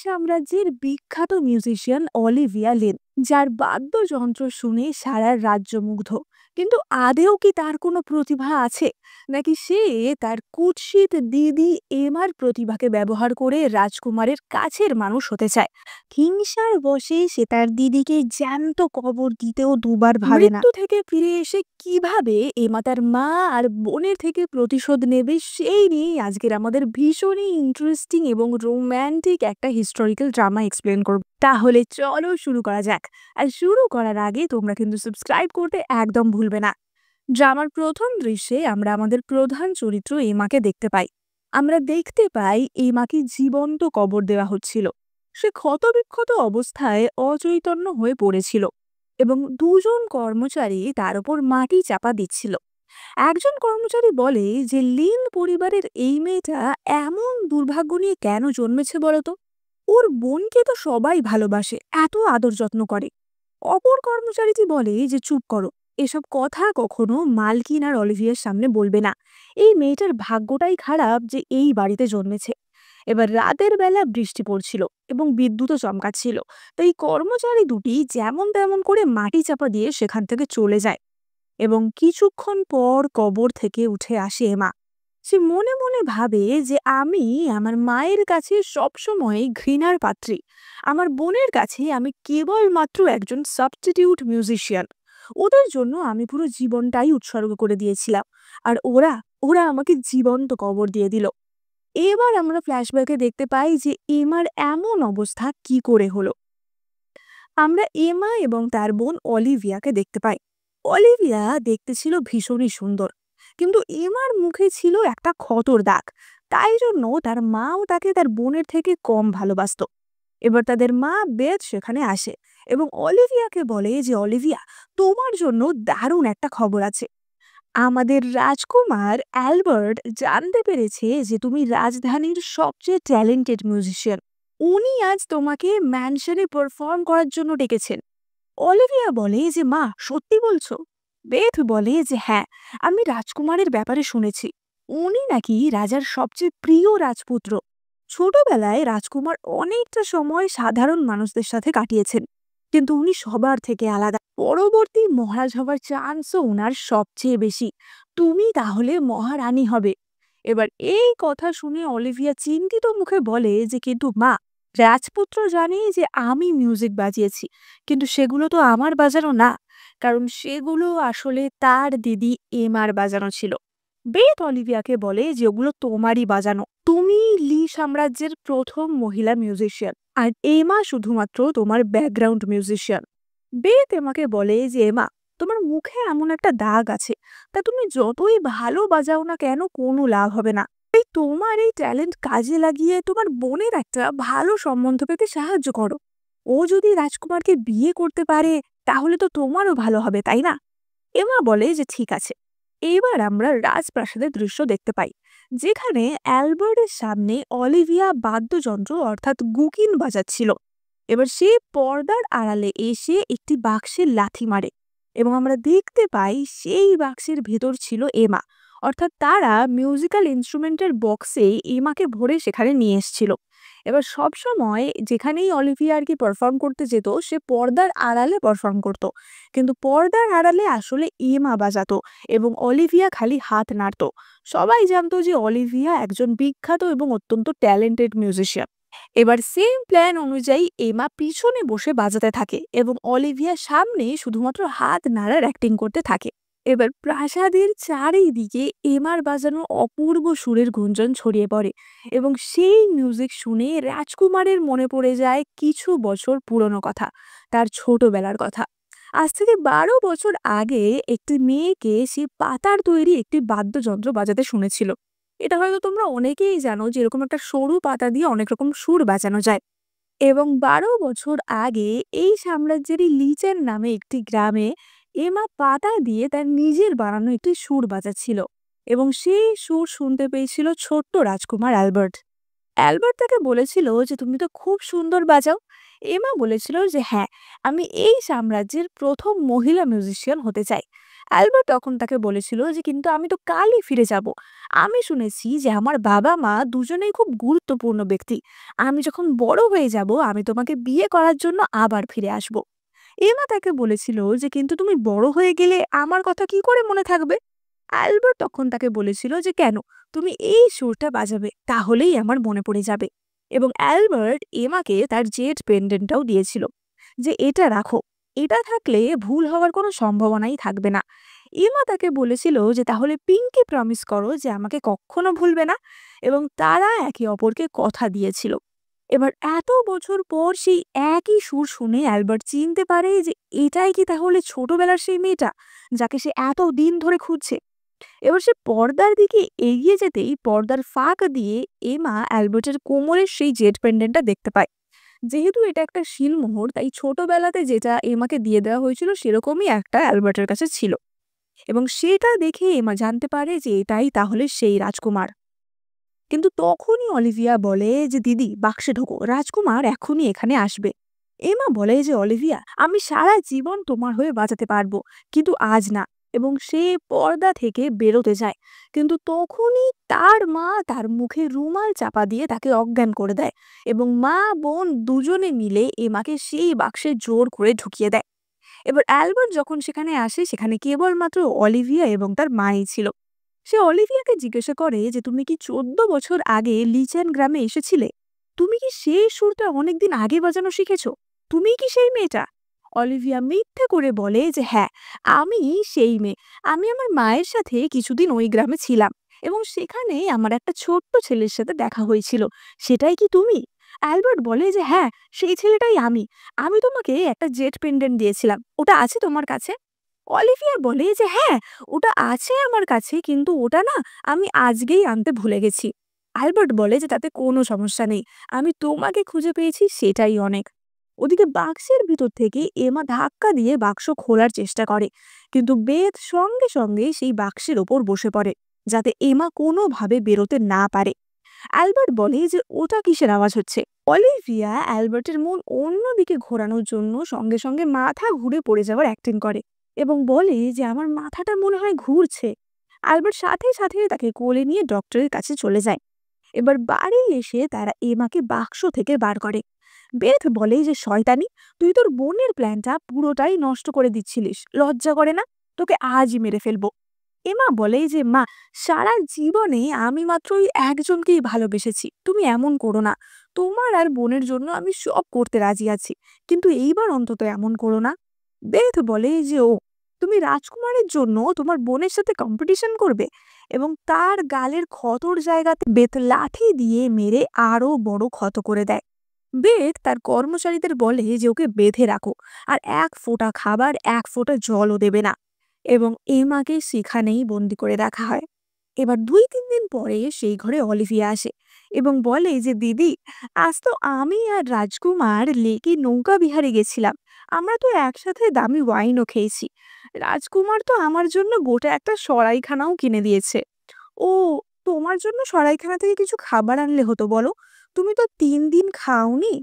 সাম্রাজ্যের বিখ্যাত musician Olivia Lin, যার বাদ্যযন্ত্র শুনে সারা রাজ্য মুগ্ধ। কিন্তু আদেও কি তার কোনো প্রতিভা আছে, নাকি সে তার কুৎসিত দিদি এমার প্রতিভাকে ব্যবহার করে রাজকুমারের কাছের মানুষ হতে চায়? হিংসার বশে সে তার দিদিকে জ্যান্ত কবর দিতেও দুবার ভাবে না। মৃত্যু থেকে ফিরে এসে কিভাবে এমা তার মা আর বোনের থেকে প্রতিশোধ নেবে, সেই নিয়েই আজকের আমাদের ভীষণই ইন্টারেস্টিং এবং রোম্যান্টিক একটা হিস্টোরিক্যাল ড্রামা এক্সপ্লেন করব। তাহলে চলো শুরু করা যাক। আর শুরু করার আগে তোমরা কিন্তু সাবস্ক্রাইব করতে একদম ভুলবে না। ড্রামার প্রথম দৃশ্যে আমরা আমাদের প্রধান চরিত্র এমাকে দেখতে পাই। আমরা দেখতে পাই এমাকে জীবন্ত কবর দেওয়া হচ্ছিল। সে ক্ষতবিক্ষত অবস্থায় অচৈতন্য হয়ে পড়েছিল এবং দুজন কর্মচারী তার উপর মাটি চাপা দিচ্ছিল। একজন কর্মচারী বলে যে লিন পরিবারের এই মেয়েটা এমন দুর্ভাগ্য নিয়ে কেন জন্মেছে বলতো? ওর বোনকে তো সবাই ভালোবাসে, এত আদর যত্ন করে। অপর কর্মচারীটি বলে যে চুপ করো, এসব কথা কখনো মালকিন আর অলিভিয়ার সামনে বলবে না। এই মেয়েটার ভাগ্যটাই খারাপ যে এই বাড়িতে জন্মেছে। এবার রাতের বেলা বৃষ্টি পড়ছিল এবং বিদ্যুৎও চমকাচ্ছিল, তাই কর্মচারী দুটি যেমন তেমন করে মাটি চাপা দিয়ে সেখান থেকে চলে যায়। এবং কিছুক্ষণ পর কবর থেকে উঠে আসে এমা। সে মনে মনে ভাবে যে আমি আমার মায়ের কাছে সবসময় ঘৃণার পাত্রী, আমার বোনের কাছে আমি কেবলমাত্র একজন সাবস্টিটিউট মিউজিশিয়ান। ওদের জন্য আমি পুরো জীবনটাই উৎসর্গ করে দিয়েছিলাম, আর ওরা ওরা আমাকে জীবন্ত কবর দিয়ে দিল। এবার আমরা ফ্ল্যাশব্যাকে দেখতে পাই যে এমার এমন অবস্থা কি করে হলো। আমরা এমা এবং তার বোন অলিভিয়াকে দেখতে পাই। অলিভিয়া দেখতে ছিল ভীষণই সুন্দর, কিন্তু এমার মুখে ছিল একটা ক্ষতর দাগ। তাই জন্য তার মাও তাকে তার বোনের থেকে কম ভালোবাসতো। এবার তাদের মা বেথ সেখানে আসে এবং অলিভিয়াকে বলে যে অলিভিয়া, তোমার জন্য দারুণ একটা খবর আছে। আমাদের রাজকুমার অ্যালবার্ট জানতে পেরেছে যে তুমি রাজধানীর সবচেয়ে ট্যালেন্টেড মিউজিশিয়ান। উনি আজ তোমাকে ম্যানশনে পারফর্ম করার জন্য ডেকেছেন। অলিভিয়া বলে যে মা, সত্যি বলছো? বেথ বলে যে হ্যাঁ, আমি রাজকুমারের ব্যাপারে শুনেছি। উনি নাকি রাজার সবচেয়ে প্রিয় রাজপুত্র। ছোটবেলায় রাজকুমার অনেকটা সময় সাধারণ মানুষদের সাথে কাটিয়েছেন, কিন্তু উনি সবার থেকে আলাদা। পরবর্তী মহারাজ হবার চান্সও ওনার সবচেয়ে বেশি। তুমি তাহলে মহারানী হবে। এবার এই কথা শুনে অলিভিয়া চিন্তিত মুখে বলে যে কিন্তু মা, রাজপুত্র জানে যে আমি মিউজিক বাজিয়েছি, কিন্তু সেগুলো তো আমার বাজানো না, কারণ সেগুলো আসলে তার দিদি এমার বাজানো ছিল। বেথ অলিভিয়াকে বলে যে ওগুলো তোমারই বাজানো, তুমি লি সাম্রাজ্যের প্রথম মহিলা মিউজিশিয়ান, আর এমা শুধুমাত্র তোমার ব্যাকগ্রাউন্ড মিউজিশিয়ান। বেথ এমাকে বলে যে এমা, তোমার মুখে এমন একটা দাগ আছে, তা তুমি যতই ভালো বাজাও না কেন কোনো লাভ হবে না। তাই তোমার এই ট্যালেন্ট কাজে লাগিয়ে তোমার বোনের একটা ভালো সম্বন্ধ পেতে সাহায্য করো। ও যদি রাজকুমারকে বিয়ে করতে পারে তাহলে তো তোমারও ভালো হবে, তাই না? এমা বলে যে ঠিক আছে। এবার আমরা রাজপ্রাসাদের দৃশ্য দেখতে পাই, যেখানে অ্যালবার্টের সামনে অলিভিয়া বাদ্যযন্ত্র অর্থাৎ গুকিন বাজাচ্ছিল। এবার সে পর্দার আড়ালে এসে একটি বাক্সের লাথি মারে এবং আমরা দেখতে পাই সেই বাক্সের ভেতর ছিল এমা, অর্থাৎ তারা মিউজিক্যাল ইনস্ট্রুমেন্টের বক্সে এমাকে ভরে সেখানে নিয়ে এসেছিল। এবার সব সময় যেখানেই অলিভিয়া আর কি পারফর্ম করতে যেত, সে পর্দার আড়ালে পারফর্ম করত, কিন্তু পর্দার আড়ালে আসলে এমা বাজাতো এবং অলিভিয়া খালি হাত নাড়ত। সবাই জানতো যে অলিভিয়া একজন বিখ্যাত এবং অত্যন্ত ট্যালেন্টেড মিউজিশিয়ান। এবার সেম প্ল্যান অনুযায়ী এমা পিছনে বসে বাজাতে থাকে এবং অলিভিয়া সামনে শুধুমাত্র হাত নাড়ার অ্যাক্টিং করতে থাকে। এবার প্রাসাদের চারিদিকে এমার বাজানো অপূর্ব সুরের গুঞ্জন ছড়িয়ে পড়ে এবং সেই মিউজিক শুনে রাজকুমারের মনে পড়ে যায় কিছু বছর পুরনো কথা, তার ছোটবেলার কথা। আজ থেকে 12 বছর আগে একটি মেয়েকে সে পাতার তৈরি একটি বাদ্যযন্ত্র বাজাতে শুনেছিল। এটা হয়তো তোমরা অনেকেই জানো যে এরকম একটা সরু পাতা দিয়ে অনেক রকম সুর বাজানো যায়। এবং 12 বছর আগে এই সাম্রাজ্যেরই লিচেন নামে একটি গ্রামে এমা পাতা দিয়ে তার নিজের বানানো একটি সুর বাজাচ্ছিল এবং সেই সুর শুনতে পেয়েছিল ছোট্ট রাজকুমার অ্যালবার্ট। অ্যালবার্ট তাকে বলেছিল যে তুমি তো খুব সুন্দর বাজাও। এমা বলেছিল যে হ্যাঁ, আমি এই সাম্রাজ্যের প্রথম মহিলা মিউজিশিয়ান হতে চাই। অ্যালবার্ট তখন তাকে বলেছিল যে কিন্তু আমি তো কালই ফিরে যাব। আমি শুনেছি যে আমার বাবা মা দুজনেই খুব গুরুত্বপূর্ণ ব্যক্তি। আমি যখন বড় হয়ে যাব আমি তোমাকে বিয়ে করার জন্য আবার ফিরে আসব। এমা তাকে বলেছিল যে কিন্তু তুমি বড় হয়ে গেলে আমার কথা কি করে মনে থাকবে? অ্যালবার্ট তখন তাকে বলেছিল যে কেন, তুমি এই সুরটা বাজাবে তাহলেই আমার মনে পড়ে যাবে। এবং অ্যালবার্ট এমাকে তার জেট পেন্ডেন্টটাও দিয়েছিল, যে এটা রাখো, এটা থাকলে ভুল হওয়ার কোনো সম্ভাবনাই থাকবে না। এমা তাকে বলেছিল যে তাহলে পিঙ্কি প্রমিস করো যে আমাকে কখনো ভুলবে না। এবং তারা একে অপরকে কথা দিয়েছিল। এবার এত বছর পর সেই একই সুর শুনে অ্যালবার্ট চিনতে পারে যে এটাই কি তাহলে ছোটবেলার সেই মেয়েটা যাকে সে এত দিন ধরে খুঁজছে। এবার সে পর্দার দিকে এগিয়ে যেতেই পর্দার ফাঁক দিয়ে এমা অ্যালবার্টের কোমরের সেই জেট পেন্ডেন্টটা দেখতে পায়। যেহেতু এটা একটা শিলমোহর, তাই ছোটবেলাতে যেটা এমাকে দিয়ে দেওয়া হয়েছিল সেরকমই একটা অ্যালবার্টের কাছে ছিল। এবং সেটা দেখে এমা জানতে পারে যে এটাই তাহলে সেই রাজকুমার। কিন্তু তখনই অলিভিয়া বলে যে দিদি বাক্সে ঢোকো, রাজকুমার এখনই এখানে আসবে। এমা বলে যে অলিভিয়া, আমি সারা জীবন তোমার হয়ে বাঁচাতে পারবো, কিন্তু আজ না। এবং সে পর্দা থেকে বেরোতে যায়, কিন্তু তখনই তার মা তার মুখে রুমাল চাপা দিয়ে তাকে অজ্ঞান করে দেয়। এবং মা বোন দুজনে মিলে এমাকে সেই বাক্সে জোর করে ঢুকিয়ে দেয়। এবার অ্যালবার্ট যখন সেখানে আসে সেখানে কেবলমাত্র অলিভিয়া এবং তার মাই ছিল। সে অলিভিয়াকে জিজ্ঞাসা করে যে তুমি কি 14 বছর আগে লিচেন গ্রামে এসেছিলে? তুমি কি সেই সুরটা অনেকদিন আগে বাজানো শিখেছো? তুমি কি সেই মেয়েটা? অলিভিয়া মিথ্যে করে বলে যে হ্যাঁ, আমি সেই মেয়ে। আমি আমার মায়ের সাথে কিছুদিন ওই গ্রামে ছিলাম এবং সেখানে আমার একটা ছোট্ট ছেলের সাথে দেখা হয়েছিল। সেটাই কি তুমি? অ্যালবার্ট বলে যে হ্যাঁ, সেই ছেলেটাই আমি। আমি তোমাকে একটা জেট পেন্ডেন্ট দিয়েছিলাম, ওটা আছে তোমার কাছে? অলিভিয়া বলে যে হ্যাঁ, ওটা আছে আমার কাছে, কিন্তু ওটা না আমি আজকেই আনতে ভুলে গেছি। অ্যালবার্ট বলে যে তাতে কোনো সমস্যা নেই, আমি তোমাকে খুঁজে পেয়েছি সেটাই অনেক। ওদিকে বাক্সের ভিতর থেকে এমা ধাক্কা দিয়ে বাক্স খোলার চেষ্টা করে, কিন্তু বেথ সঙ্গে সঙ্গে সেই বাক্সের ওপর বসে পড়ে, যাতে এমা কোনোভাবে বেরোতে না পারে। অ্যালবার্ট বলে যে ওটা কিসের আওয়াজ হচ্ছে? অলিভিয়া অ্যালবার্টের মন অন্যদিকে ঘোরানোর জন্য সঙ্গে সঙ্গে মাথা ঘুরে পড়ে যাওয়ার অ্যাক্টিং করে এবং বলে যে আমার মাথাটা মনে হয় ঘুরছে। অ্যালবার্ট সাথে সাথে তাকে কোলে নিয়ে ডক্টরের কাছে চলে যায়। এবার বাড়ি এসে তারা এমাকে বাক্স থেকে বার করে। বেথ বলে যে শয়তানি, তুই তোর বোনের প্ল্যানটা পুরোটাই নষ্ট করে দিচ্ছিলিস, লজ্জা করে না? তোকে আজই মেরে ফেলবো। এমা বলে যে মা, সারা জীবনে আমি মাত্র ওই একজনকেই ভালোবেসেছি, তুমি এমন করো না। তোমার আর বোনের জন্য আমি সব করতে রাজি আছি, কিন্তু এইবার অন্তত এমন করো না। বেথ বলে যে ও, তুমি রাজকুমারের জন্য তোমার বোনের সাথে কম্পিটিশন করবে? এবং তার গালের ক্ষতর জায়গাতে বেথ লাঠি দিয়ে মেরে আরো বড় ক্ষত করে দেয়। বেথ তার কর্মচারীদের বলে যে ওকে বেঁধে রাখো, আর এক ফোঁটা খাবার এক ফোঁটা জলও দেবে না। এবং এমাকে সেখানেই বন্দি করে রাখা হয়। এবার 2-3 দিন পরে সেই ঘরে অলিভিয়া আসে এবং বলে যে দিদি, আজ তো আমি আর রাজকুমার লেকে নৌকা বিহারে গেছিলাম। আমরা তো একসাথে দামি ওয়াইনও খেয়েছি। রাজকুমার তো আমার জন্য গোটা একটা সরাইখানাও কিনে দিয়েছে। ও, তোমার জন্য সরাইখানা থেকে কিছু খাবার আনলে হতো বলো, তুমি তো 3 দিন খাওনি।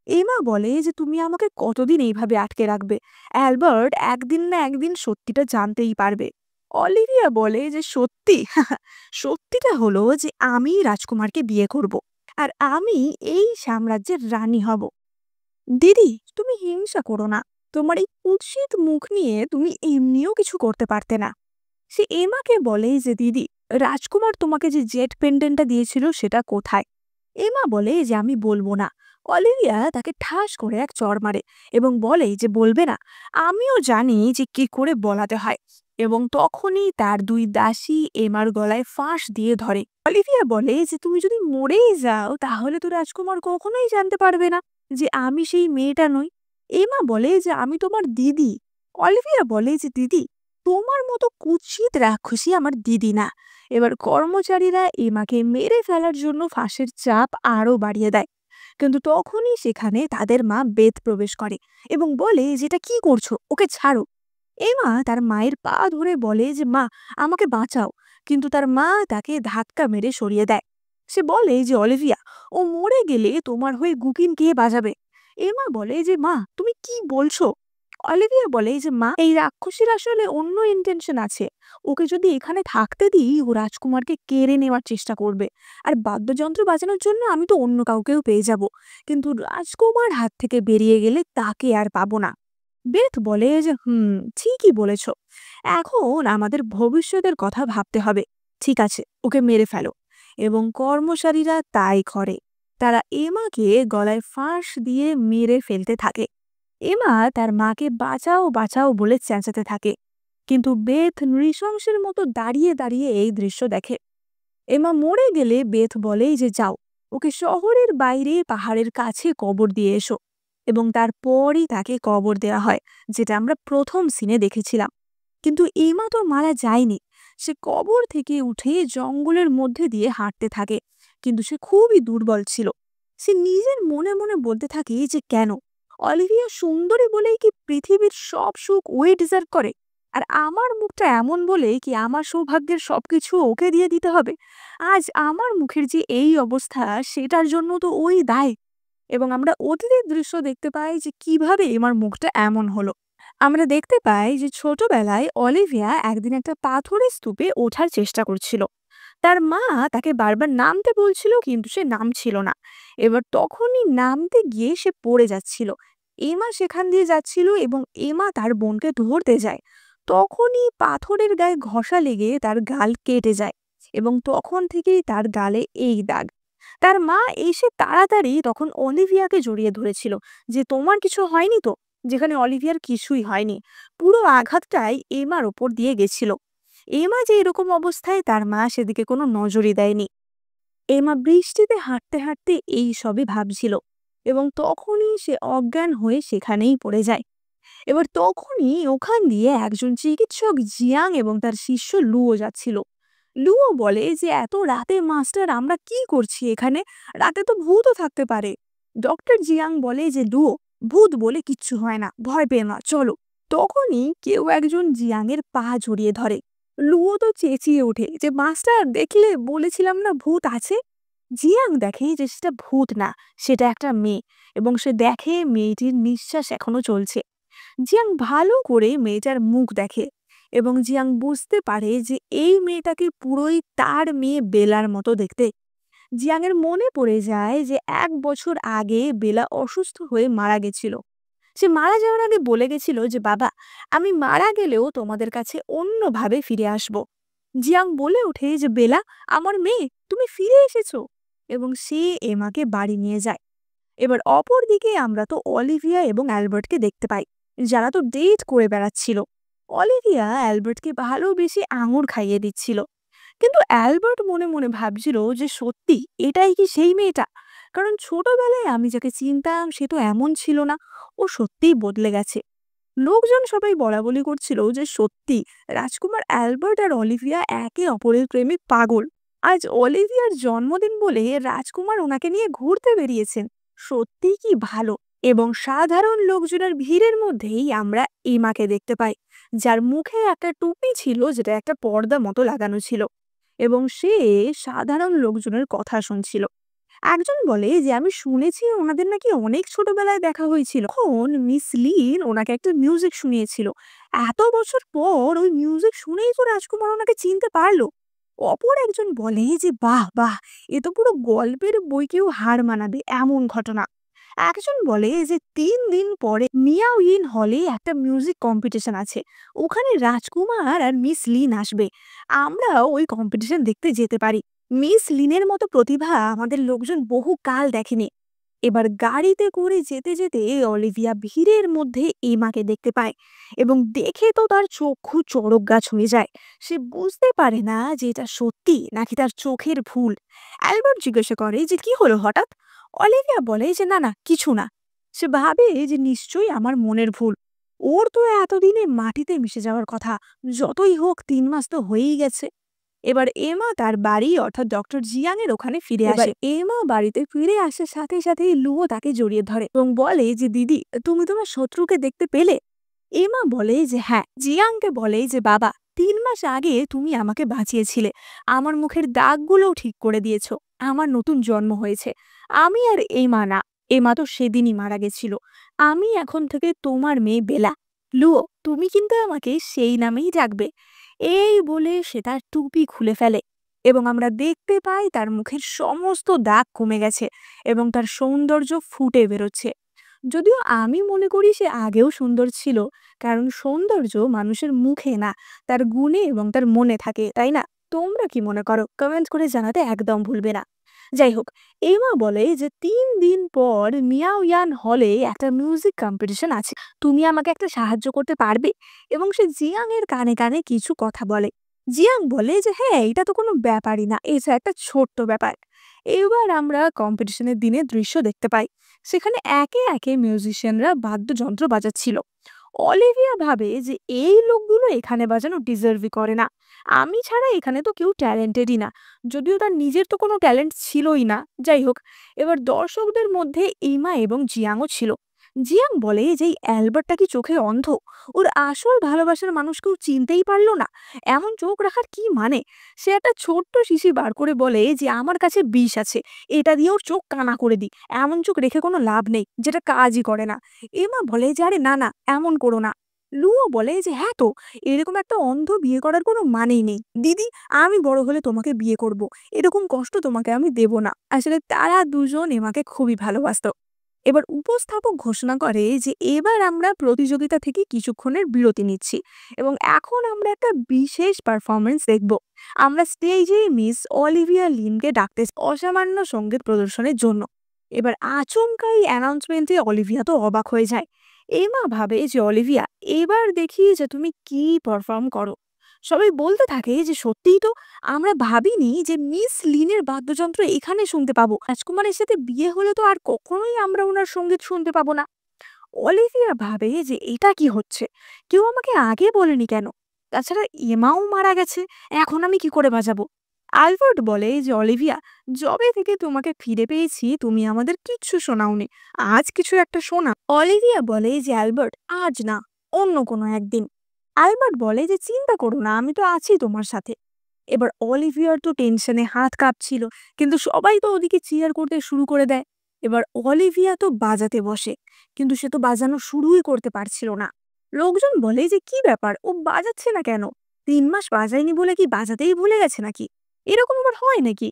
এমা বলে যে তুমি আমাকে কতদিন এইভাবে আটকে রাখবে? অ্যালবার্ট একদিন না একদিন সত্যিটা জানতেই পারবে। অলিভিয়া বলে যে সত্যি সত্যিটা হলো যে আমি রাজকুমারকে বিয়ে করব, আর আমি এই সাম্রাজ্যের রানী হব। দিদি, তুমি হিংসা করো না, তোমার এই কুৎসিত মুখ নিয়ে তুমি এমনিও কিছু করতে পারতে না। সে এমাকে বলে যে দিদি, রাজকুমার তোমাকে যে জেট পেন্ডেন্টটা দিয়েছিল সেটা কোথায়? এমা বলে যে আমি বলবো না। অলিভিয়া তাকে ঠাস করে এক চড় মারে এবং বলে যে বলবে না? আমিও জানি যে কি করে বলাতে হয়। এবং তখনই তার 2 দাসী এমার গলায় ফাঁস দিয়ে ধরে। অলিভিয়া বলে যে তুমি যদি মরেই যাও তাহলে তো রাজকুমার কখনোই জানতে পারবে না যে আমি সেই মেয়েটা নই। এমা বলে যে আমি তোমার দিদি। অলিভিয়া বলে যে দিদি, তোমার মতো কুৎসিত রাক্ষসী আমার দিদি না। এবার কর্মচারীরা এমাকে মেরে ফেলার জন্য ফাঁসের চাপ আরো বাড়িয়ে দেয়, কিন্তু তখনই সেখানে তাদের মা বেত প্রবেশ করে এবং বলে যেটা কি করছো, ওকে ছাড়ো। এমা তার মায়ের পা ধরে বলে যে মা, আমাকে বাঁচাও, কিন্তু তার মা তাকে ধাক্কা মেরে সরিয়ে দেয়। সে বলে যে অলিভিয়া, ও মরে গেলে তোমার হয়ে গুকিন কে বাজাবে? এমা বলে যে মা, তুমি কি বলছো? অলিভিয়া বলে যে মা, এই রাক্ষসীর আসলে অন্য ইন্টেনশন আছে। ওকে যদি এখানে থাকতে দিই ও রাজকুমারকে কেড়ে নেওয়ার চেষ্টা করবে। আর বাদ্যযন্ত্র বাজানোর জন্য আমি তো অন্য কাউকেও পেয়ে যাব, কিন্তু রাজকুমার হাত থেকে বেরিয়ে গেলে তাকে আর পাবো না। বেথ বলে যে ঠিকই বলেছ, এখন আমাদের ভবিষ্যতের কথা ভাবতে হবে। ঠিক আছে, ওকে মেরে ফেলো। এবং কর্মচারীরা তাই করে। তারা এমাকে গলায় ফাঁস দিয়ে মেরে ফেলতে থাকে। এমা তার মাকে বাঁচাও বাঁচাও বলে চেঁচাতে থাকে, কিন্তু বেথ নৃশংসের মতো দাঁড়িয়ে দাঁড়িয়ে এই দৃশ্য দেখে। এমা মরে গেলে বেথ বলেই যে যাও, ওকে শহরের বাইরে পাহাড়ের কাছে কবর দিয়ে এসো। এবং তারপরই তাকে কবর দেওয়া হয়, যেটা আমরা প্রথম সিনে দেখেছিলাম। কিন্তু এমা তো মারা যায়নি। সে কবর থেকে উঠে জঙ্গলের মধ্যে দিয়ে হাঁটতে থাকে, কিন্তু সে খুবই দুর্বল ছিল। সে নিজের মনে মনে বলতে থাকে যে কেন অলিভিয়া সুন্দরী বলেই কি পৃথিবীর সব সুখ ওই ডিজার্ভ করে, আর আমার মুখটা এমন বলে কি আমার সৌভাগ্যের সবকিছু ওকে দিয়ে দিতে হবে। আজ আমার মুখের যে এই অবস্থা, সেটার জন্য তো ওই দায়। এবং আমরা অতীতের দৃশ্য দেখতে পাই যে কিভাবে এমার মুখটা এমন হলো। আমরা দেখতে পাই যে ছোটবেলায় অলিভিয়া একদিন একটা পাথরের স্তূপে ওঠার চেষ্টা করছিল। তার মা তাকে বারবার নামতে বলছিল, কিন্তু সে নামছিল না। এবার তখনই নামতে গিয়ে সে পড়ে যাচ্ছিল। এমা সেখান দিয়ে যাচ্ছিল এবং এমা তার বোনকে ধরতে যায়। তখনই পাথরের গায়ে ঘষা লেগে তার গাল কেটে যায়, এবং তখন থেকেই তার গালে এই দাগ। তার মা এসে তাড়াতাড়ি তখন অলিভিয়াকে জড়িয়ে ধরেছিল, যে তোমার কিছু হয়নি তো? যেখানে অলিভিয়ার কিছুই হয়নি। পুরো আঘাতটাই এমার ওপর দিয়ে গেছিল। এমা যে এরকম অবস্থায়, তার মা সেদিকে কোনো নজরই দেয়নি। এমা বৃষ্টিতে হাঁটতে হাঁটতে এই সবই ভাবছিল, এবং তখনই সে অজ্ঞান হয়ে সেখানেই পড়ে যায়। এবার তখনই ওখান দিয়ে একজন চিকিৎসক জিয়াং এবং তার শিষ্য লুও যাচ্ছিল। লুও বলে যে এত রাতে মাস্টার, আমরা কি করছি এখানে? রাতে তো ভূতও থাকতে পারে। ডক্টর জিয়াং বলে যে লুও, ভূত বলে কিচ্ছু হয় না, ভয় পেও না, চলো। তখনই কেউ একজন জিয়াংয়ের পা জড়িয়ে ধরে। লুও তো চেঁচিয়ে ওঠে যে মাস্টার, দেখলে বলেছিলাম না ভূত আছে। জিয়াং দেখে যে সেটা ভূত না, সেটা একটা মেয়ে, এবং সে দেখে মেয়েটির নিঃশ্বাস এখনো চলছে। জিয়াং ভালো করে মেয়েটার মুখ দেখে, এবং জিয়াং বুঝতে পারে যে এই মেয়েটাকে পুরোই তার মেয়ে বেলার মতো দেখতে। জিয়াংয়ের মনে পড়ে যায় যে 1 বছর আগে বেলা অসুস্থ হয়ে মারা গেছিল। সে মারা যাওয়ার আগে বলে গেছিল যে বাবা, আমি মারা গেলেও তোমাদের কাছে অন্যভাবে ফিরে আসব। জিয়াং বলে ওঠে যে বেলা, আমার মেয়ে, তুমি ফিরে এসেছো। এবং সে এমাকে বাড়ি নিয়ে যায়। এবার অপরদিকে আমরা তো অলিভিয়া এবং অ্যালবার্টকে দেখতে পাই, যারা তো ডেট করে বেড়াচ্ছিল। অলিভিয়া অ্যালবার্টকে ভালোবেসে আঙুর খাইয়ে দিচ্ছিল, কিন্তু অ্যালবার্ট মনে মনে ভাবছিল যে সত্যি এটাই কি সেই মেয়েটা? কারণ ছোটবেলায় আমি যাকে চিনতাম সে তো এমন ছিল না। ও সত্যিই বদলে গেছে। লোকজন সবাই বলা বলি করছিল যে সত্যি রাজকুমার অ্যালবার্ট আর অলিভিয়া একে অপরের প্রেমে পাগল। আজ অলিভিয়ার জন্মদিন বলে রাজকুমার ওনাকে নিয়ে ঘুরতে বেরিয়েছেন। সত্যি কি ভালো। এবং সাধারণ লোকজনের ভিড়ের মধ্যেই আমরা এমাকে দেখতে পাই, যার মুখে একটা টুপি ছিল, যেটা একটা পর্দা মতো লাগানো ছিল, এবং সে সাধারণ লোকজনের কথা শুনছিল। একজন বলে যে আমি শুনেছি ওনাদের নাকি অনেক ছোটবেলায় দেখা হয়েছিল, তখন মিস লিন ওনাকে একটা মিউজিক শুনিয়েছিল। এত বছর পর ওই মিউজিক শুনেই তো রাজকুমার ওনাকে চিনতে পারলো। অপর একজন বলে যে বাহ বাহ, এ তো পুরো গল্পের বইকেও হার মানাবে এমন ঘটনা। একজন বলে যে 3 দিন পরে মিয়াও ইন হলে একটা মিউজিক কম্পিটিশন আছে, ওখানে রাজকুমার আর মিস লিন আসবে, আমরা ওই কম্পিটিশন দেখতে যেতে পারি। মিস লিনের মতো প্রতিভা আমাদের লোকজন বহু কাল দেখেনি। এবার গাড়িতে করে যেতে যেতে অলিভিয়া ভিড়ের মধ্যে এমাকে দেখতে পায়, এবং দেখে তো তার চক্ষু চড়ক গাছ হয়ে যায়। সে বুঝতে পারে না যে এটা সত্যি নাকি তার চোখের ভুল। অ্যালবার্ট জিজ্ঞাসা করে যে কি হলো হঠাৎ? অলিভিয়া বলে যে না না, কিছু না। সে ভাবে যে নিশ্চয়ই আমার মনের ভুল। ওর তো এতদিনে মাটিতে মিশে যাওয়ার কথা, যতই হোক 3 মাস তো হয়েই গেছে। এবার এমা তার বাড়ি অর্থাৎ ডক্টর জিয়াং এর ওখানে ফিরে আসে। এমা বাড়িতে ফিরে আসার সাথে সাথেই লুও তাকে জড়িয়ে ধরে এবং বলে যে দিদি, তুমি তোমার শত্রুকে দেখতে পেলে? এমা বলে যে হ্যাঁ। জিয়াংকে বলে যে বাবা, 3 মাস আগে তুমি আমাকে বাঁচিয়েছিলে, আমার মুখের দাগগুলোও ঠিক করে দিয়েছো, আমার নতুন জন্ম হয়েছে। আমি আর এমা না, এমা তো সেদিনই মারা গেছিল। আমি এখন থেকে তোমার মেয়ে বেলা। লুও, তুমি কিন্তু আমাকে সেই নামেই ডাকবে। এই বলে সে তার টুপি খুলে ফেলে এবং আমরা দেখতে পাই তার মুখের সমস্ত দাগ কমে গেছে এবং তার সৌন্দর্য ফুটে বেরোচ্ছে। যদিও আমি মনে করি সে আগেও সুন্দর ছিল, কারণ সৌন্দর্য মানুষের মুখে না, তার গুণে এবং তার মনে থাকে, তাই না? তোমরা কি মনে করো? কমেন্ট করে জানাতে একদম ভুলবে না। যাই হোক, এমা বলে যে ৩ দিন পর মিয়াও ইয়ান হলে একটা মিউজিক কম্পিটিশন আছে, তুমি আমাকে একটা সাহায্য করতে পারবে? এবং সে জিয়াং এর কানে কানে কিছু কথা বলে। জিয়াং বলে যে হ্যাঁ, এটা তো কোনো ব্যাপারই না, এটা একটা ছোট্ট ব্যাপার। এবার আমরা কম্পিটিশনের দিনের দৃশ্য দেখতে পাই। সেখানে একে একে মিউজিশিয়ানরা বাদ্যযন্ত্র বাজাচ্ছিল। অলিভিয়া ভাবে যে এই লোকগুলো এখানে বাজানো ডিজার্ভই করে না, আমি ছাড়া এখানে তো কেউ ট্যালেন্টেডই না। যদিও তার নিজের তো কোনো ট্যালেন্ট ছিলই না। যাই হোক, এবার দর্শকদের মধ্যে ইমা এবং জিয়াংও ছিল। জিয়াং বলে যে এই অ্যালবার্টটা কি চোখে অন্ধ? ওর আসল ভালোবাসার মানুষ কেউ চিনতেই পারলো না, এমন চোখ রাখার কি মানে? সে একটা ছোট্ট শিশি বার করে বলে যে আমার কাছে বিষ আছে, এটা দিয়ে ওর চোখ কানা করে দিই। এমন চোখ রেখে কোনো লাভ নেই, যেটা কাজই করে না। এমা বলে যে আরে না না, এমন করো না। লুও বলে যে হ্যাঁ তো, এরকম একটা অন্ধ বিয়ে করার কোনো মানেই নেই। দিদি, আমি বড় হলে তোমাকে বিয়ে করব, এরকম কষ্ট তোমাকে আমি দেব না। আসলে তারা দুজন এমাকে খুবই ভালোবাসতো। এবার উপস্থাপক ঘোষণা করে যে এবার আমরা প্রতিযোগিতা থেকে কিছুক্ষণের বিরতি নিচ্ছি এবং এখন আমরা একটা বিশেষ পারফরমেন্স দেখব। আমরা স্টেজে মিস অলিভিয়া লিনকে ডাকতে অসামান্য সঙ্গীত প্রদর্শনের জন্য। এবার আচমকা এই অ্যানাউন্সমেন্টে অলিভিয়া তো অবাক হয়ে যায়। এমা ভাবে যে অলিভিয়া, এবার দেখি যে তুমি কি পারফর্ম করো। সবাই বলতে থাকে যে সত্যিই তো, আমরা ভাবিনি যে মিস লিনের বাদ্যযন্ত্র এখানে শুনতে পাবো। রাজকুমারের সাথে বিয়ে হলে তো আর কখনোই আমরা ওনার সঙ্গীত শুনতে পাবো না। অলিভিয়া ভাবে যে এটা কি হচ্ছে, কেউ আমাকে আগে বলেনি কেন? তাছাড়া এমাও মারা গেছে, এখন আমি কি করে বাজাবো? আলবার্ট বলে যে অলিভিয়া, যবে থেকে তোমাকে ফিরে পেয়েছি তুমি আমাদের কিচ্ছু শোনাওনি, আজ কিছু একটা শোনা। অলিভিয়া বলে যে অ্যালবার্ট, আজ না, অন্য কোনো একদিন। আলবার্ট বলে যে চিন্তা করো না, আমি তো আছি তোমার সাথে। এবার অলিভিয়ার তো টেনশনে হাত কাঁপছিল, কিন্তু সবাই তো ওদিকে চিয়ার করতে শুরু করে দেয়। এবার অলিভিয়া তো বাজাতে বসে, কিন্তু সে তো বাজানো শুরুই করতে পারছিল না। লোকজন বলে যে কি ব্যাপার, ও বাজাচ্ছে না কেন? ৩ মাস বাজায়নি বলে কি বাজাতেই ভুলে গেছে নাকি? এরকম আবার হয় নাকি?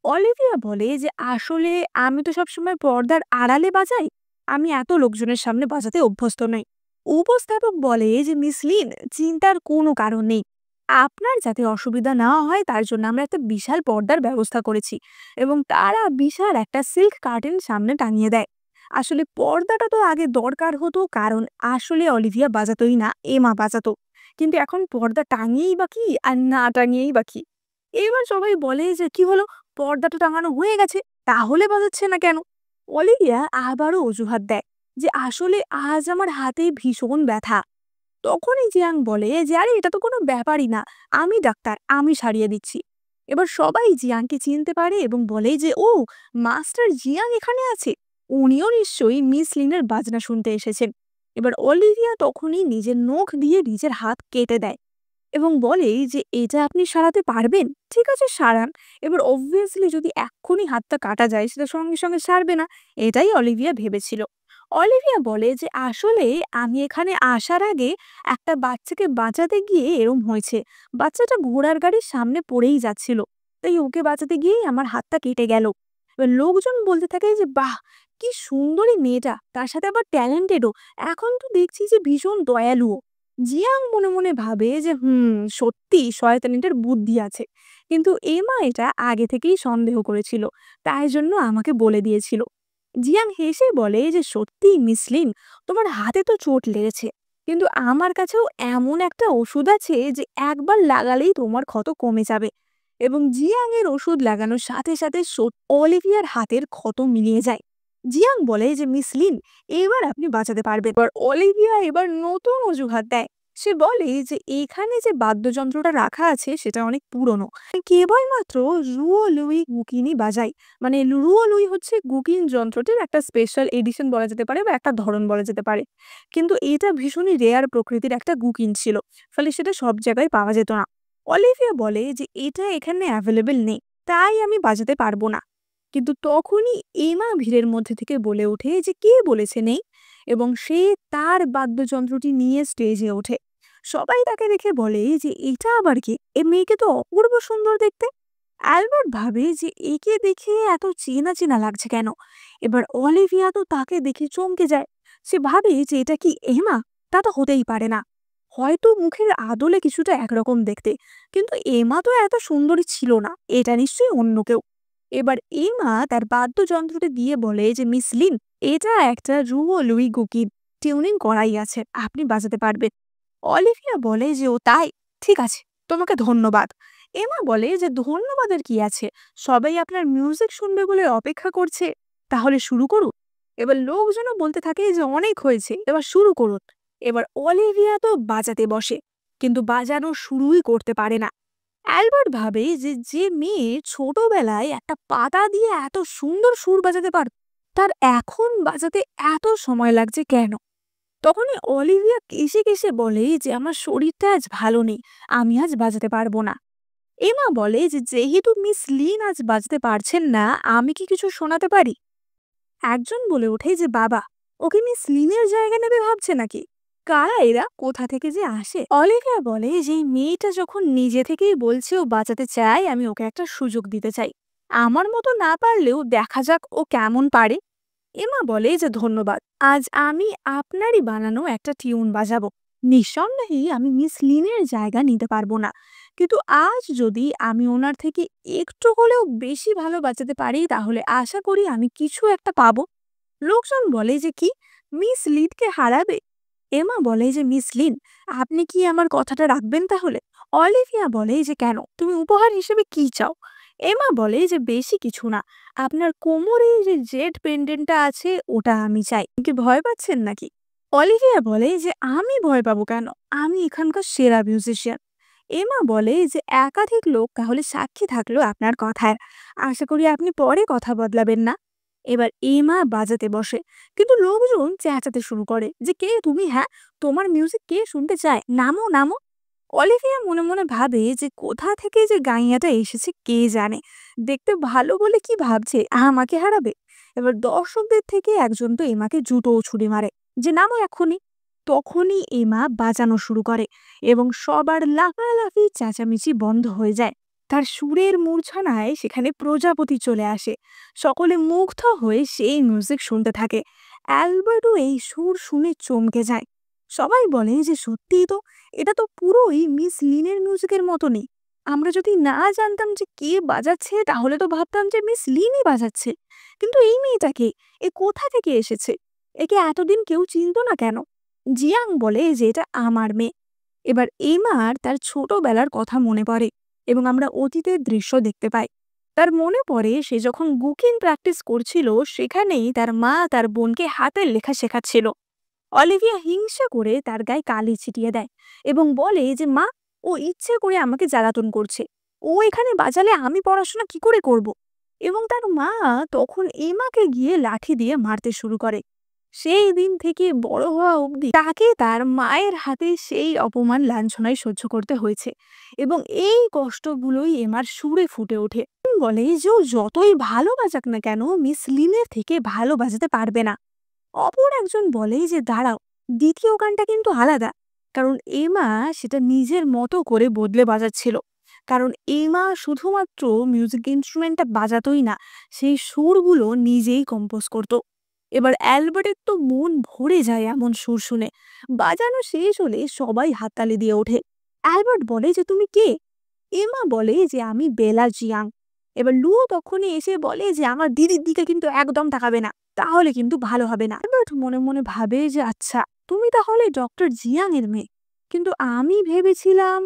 অলিভিয়া বলে যে আসলে আমি তো সবসময় পর্দার আড়ালে বাজাই, আমি এত লোকজনের সামনে বাজাতে অভ্যস্ত নই। উপস্থাপক বলে যে মিস লিন, চিন্তার কোনো কারণ নেই, আপনার যাতে অসুবিধা না হয় তার জন্য আমরা একটা বিশাল পর্দার ব্যবস্থা করেছি। এবং তারা বিশাল একটা সিল্ক কার্টেন সামনে টাঙিয়ে দেয়। আসলে পর্দাটা তো আগে দরকার হতো, কারণ আসলে অলিভিয়া বাজাতোই না, এমা বাজাতো। কিন্তু এখন পর্দা টাঙিয়েই বা কি আর না টাঙিয়েই বা কি? এবার সবাই বলে যে কি হলো, পর্দাটা টাঙানো হয়ে গেছে, তাহলে বাজাচ্ছে না কেন? অলিভিয়া আবারও অজুহাত দেয় যে আসলে আজ আমার হাতে ভীষণ ব্যথা। তখনই জিয়াং বলে যে আরে এটা তো কোনো ব্যাপারই না, আমি ডাক্তার, আমি সারিয়ে দিচ্ছি। এবার সবাই জিয়াংকে চিনতে পারে এবং বলে যে ও, মাস্টার জিয়াং এখানে আছে, উনিও নিশ্চয়ই মিস লিনের বাজনা শুনতে এসেছেন। এবার অলিভিয়া তখনই নিজের নখ দিয়ে নিজের হাত কেটে দেয় এবং বলে যে এটা আপনি সারাতে পারবেন? ঠিক আছে, সারান। এবার অবভিয়াসলি যদি এক্ষুনি হাতটা কাটা যায় সেটা সঙ্গে সঙ্গে সারবে না, এটাই অলিভিয়া ভেবেছিল। অলিভিয়া বলে যে আসলে আমি এখানে আসার আগে একটা বাচ্চাকে বাঁচাতে গিয়ে এরম হয়েছে। বাচ্চাটা ঘোড়ার গাড়ির সামনে পড়েই যাচ্ছিল, তাই ওকে বাঁচাতে গিয়েই আমার হাতটা কেটে গেল। এবার লোকজন বলতে থাকে যে বাহ, কি সুন্দরী মেয়েটা, তার সাথে আবার ট্যালেন্টেডও, এখন তো দেখছি যে ভীষণ দয়ালুও। জিয়াং মনে মনে ভাবে যে সত্যি শয়তানিটার বুদ্ধি আছে, কিন্তু এমা এটা আগে থেকেই সন্দেহ করেছিল, তাই জন্য আমাকে বলে দিয়েছিল। জিয়াং হেসে বলে যে সত্যি মিসলিন, তোমার হাতে তো চোট লেগেছে, কিন্তু আমার কাছেও এমন একটা ওষুধ আছে যে একবার লাগালেই তোমার ক্ষত কমে যাবে। এবং জিয়াং এর ওষুধ লাগানোর সাথে সাথে অলিভিয়ার হাতের ক্ষত মিলিয়ে যায়। জিয়াং বলে যে মিসলিন, এবার আপনি বাঁচাতে পারবেন। এবার অলিভিয়া এবার নতুন অজুহাত দেয়। সে বলে যে এখানে যে বাদ্যযন্ত্রটা রাখা আছে সেটা অনেক পুরনো, কেবলমাত্র রুও লুই গুকিনি বাজায়। মানে রুও লুই হচ্ছে গুকিন যন্ত্রটির একটা স্পেশাল এডিশন বলা যেতে পারে বা একটা ধরন বলা যেতে পারে। কিন্তু এটা ভীষণই রেয়ার প্রকৃতির একটা গুকিন ছিল, ফলে সেটা সব জায়গায় পাওয়া যেত না। অলিভিয়া বলে যে এটা এখানে অ্যাভেলেবেল নেই, তাই আমি বাজাতে পারবো না। কিন্তু তখনই এমা ভিড়ের মধ্যে থেকে বলে ওঠে যে কে বলেছে নেই, এবং সে তার বাদ্যযন্ত্রটি নিয়ে স্টেজে ওঠে। সবাই তাকে দেখে বলে যে এটা আবার কি, এ মেয়েকে তো অপূর্ব সুন্দর দেখতে। অ্যালবার্ট ভাবে যে একে দেখে এত চেনা চেনা লাগছে কেন। এবার অলিভিয়া তো তাকে দেখে চমকে যায়। সে ভাবে যে এটা কি এমা? তা তো হতেই পারে না। হয়তো মুখের আদলে কিছুটা একরকম দেখতে, কিন্তু এমা তো এত সুন্দরী ছিল না, এটা নিশ্চয়ই অন্য কেউ। এবার এমা তার বাদ্যযন্ত্রটি দিয়ে বলে যে মিস লিন, এটা একটা রুও লুই গুকি টিউনিং করাই আছে, আপনি বাজাতে পারবেন। অলিভিয়া বলে যে ও তাই, ঠিক আছে, তোমাকে ধন্যবাদ। এমা বলে যে ধন্যবাদের কি আছে, সবাই আপনার মিউজিক শুনবে বলে অপেক্ষা করছে, তাহলে শুরু করুন। এবার লোকজনও বলতে থাকে যে অনেক হয়েছে, এবার শুরু করুন। এবার অলিভিয়া তো বাজাতে বসে, কিন্তু বাজানো শুরুই করতে পারে না। অ্যালবার্ট ভাবে যে যে মেয়ে ছোটবেলায় একটা পাতা দিয়ে এত সুন্দর সুর বাজাতে পারত, তার এখন বাজাতে এত সময় লাগছে কেন। তখনই অলিভিয়া কেসে কেসে বলে যে আমার শরীরটা আজ ভালো নেই, আমি আজ বাজাতে পারবো না। এমা বলে যে যেহেতু মিস লিন আজ বাজতে পারছেন না, আমি কি কিছু শোনাতে পারি। একজন বলে ওঠে যে বাবা, ওকে মিস লিনের জায়গা নেবে ভাবছে নাকি? কারা এরা, কোথা থেকে যে আসে? অলিভিয়া বলে যে এই মেয়েটা যখন নিজে থেকেই বলছে ও বাঁচাতে চায়, আমি ওকে একটা সুযোগ দিতে চাই। আমার মতো না পারলেও দেখা যাক ও কেমন পারে। এমা বলে যে ধন্যবাদ, আজ আমি আপনারই বানানো একটা টিউন বাজাবো। নিঃসন্দেহেই আমি মিস লিনের জায়গা নিতে পারবো না, কিন্তু আজ যদি আমি ওনার থেকে একটু হলেও বেশি ভালো বাঁচাতে পারি, তাহলে আশা করি আমি কিছু একটা পাবো। লোকজন বলে যে কি, মিস লিনকে হারাবে? এমা বলে যে মিস লিন, আপনি কি আমার কথাটা রাখবেন তাহলে? অলিভিয়া বলে যে কেন, তুমি উপহার হিসেবে কি চাও? এমা বলে যে বেশি কিছু না, আপনার কোমরে যে জেড পেন্ডেন্টটা আছে ওটা আমি চাই। কি ভয় পাচ্ছেন নাকি? অলিভিয়া বলে যে আমি ভয় পাবো কেন, আমি এখানকার সেরা মিউজিশিয়ান। এমা বলে যে একাধিক লোক তাহলে সাক্ষী থাকলো আপনার কথায়, আশা করি আপনি পরে কথা বদলাবেন না। এবার এমা বাজাতে বসে, কিন্তু লোকজন চেঁচাতে শুরু করে যে কে তুমি, হ্যাঁ, তোমার মিউজিক কে শুনতে চায়, নামো নামো। অলিভিয়া মনে মনে ভাবে যে কোথা থেকে যে গাইয়াটা এসেছে কে জানে, দেখতে ভালো বলে কি ভাবছে আমাকে হারাবে। এবার দর্শকদের থেকে একজন তো এমাকে জুতোও ছুড়ে মারে যে নামো এক্ষুনি। তখনই এমা বাজানো শুরু করে এবং সবার লাফালাফি চেঁচামেচি বন্ধ হয়ে যায়। তার সুরের মূর্ছনায় সেখানে প্রজাপতি চলে আসে। সকলে মুগ্ধ হয়ে সেই মিউজিক শুনতে থাকে। অ্যালবার্টও এই সুর শুনে চমকে যায়। সবাই বলে যে সত্যিই তো, এটা তো পুরোই মিস লিনের মিউজিকের মতনই। আমরা যদি না জানতাম যে কে বাজাচ্ছে, তাহলে তো ভাবতাম যে মিস লিনই বাজাচ্ছে। কিন্তু এই মেয়েটাকে, এ কোথা থেকে এসেছে? একে এতদিন কেউ চিনতো না কেন? জিয়াং বলে যে এটা আমার মেয়ে। এবার এমার তার ছোটবেলার কথা মনে পড়ে এবং আমরা অতীতের দৃশ্য দেখতে পাই। তার মনে পড়ে সে যখন গুকিং প্র্যাকটিস করছিল, সেখানেই তার মা তার বোনকে হাতের লেখা শেখাচ্ছিল। অলিভিয়া হিংসা করে তার গায়ে কালি ছিটিয়ে দেয় এবং বলে যে মা, ও ইচ্ছে করে আমাকে জ্বালাতন করছে, ও এখানে বাজালে আমি পড়াশোনা কি করে করব। এবং তার মা তখন এমাকে গিয়ে লাঠি দিয়ে মারতে শুরু করে। সেই দিন থেকে বড় হওয়া অবধি তাকে তার মায়ের হাতে সেই অপমান লাঞ্ছনায় সহ্য করতে হয়েছে, এবং এই কষ্টগুলোই এমার সুরে ফুটে ওঠে। বলে যে ও যতই ভালো বাজাক না কেন, মিস লিনের থেকে ভালো বাজাতে পারবে না। অপর একজন বলে যে দাঁড়াও, দ্বিতীয় গানটা কিন্তু আলাদা, কারণ এমা সেটা নিজের মতো করে বদলে বাজাচ্ছিল। কারণ এমা শুধুমাত্র মিউজিক ইনস্ট্রুমেন্টটা বাজাতোই না, সেই সুরগুলো নিজেই কম্পোজ করত। এবার অ্যালবার্টের তো মন ভরে যায় এমন সুর শুনে। বাজানো শেষ হলে সবাই হাততালি দিয়ে ওঠে। অ্যালবার্ট বলে যে তুমি কে? এমা বলে যে আমি বেলা জিয়াং। এবার লুও তখনই এসে বলে যে আমার দিদির দিকে কিন্তু একদম তাকাবে না, তাহলে কিন্তু ভালো হবে না। অ্যালবার্ট মনে মনে ভাবে যে আচ্ছা, তুমি তাহলে ডক্টর জিয়াং এর মেয়ে, কিন্তু আমি ভেবেছিলাম।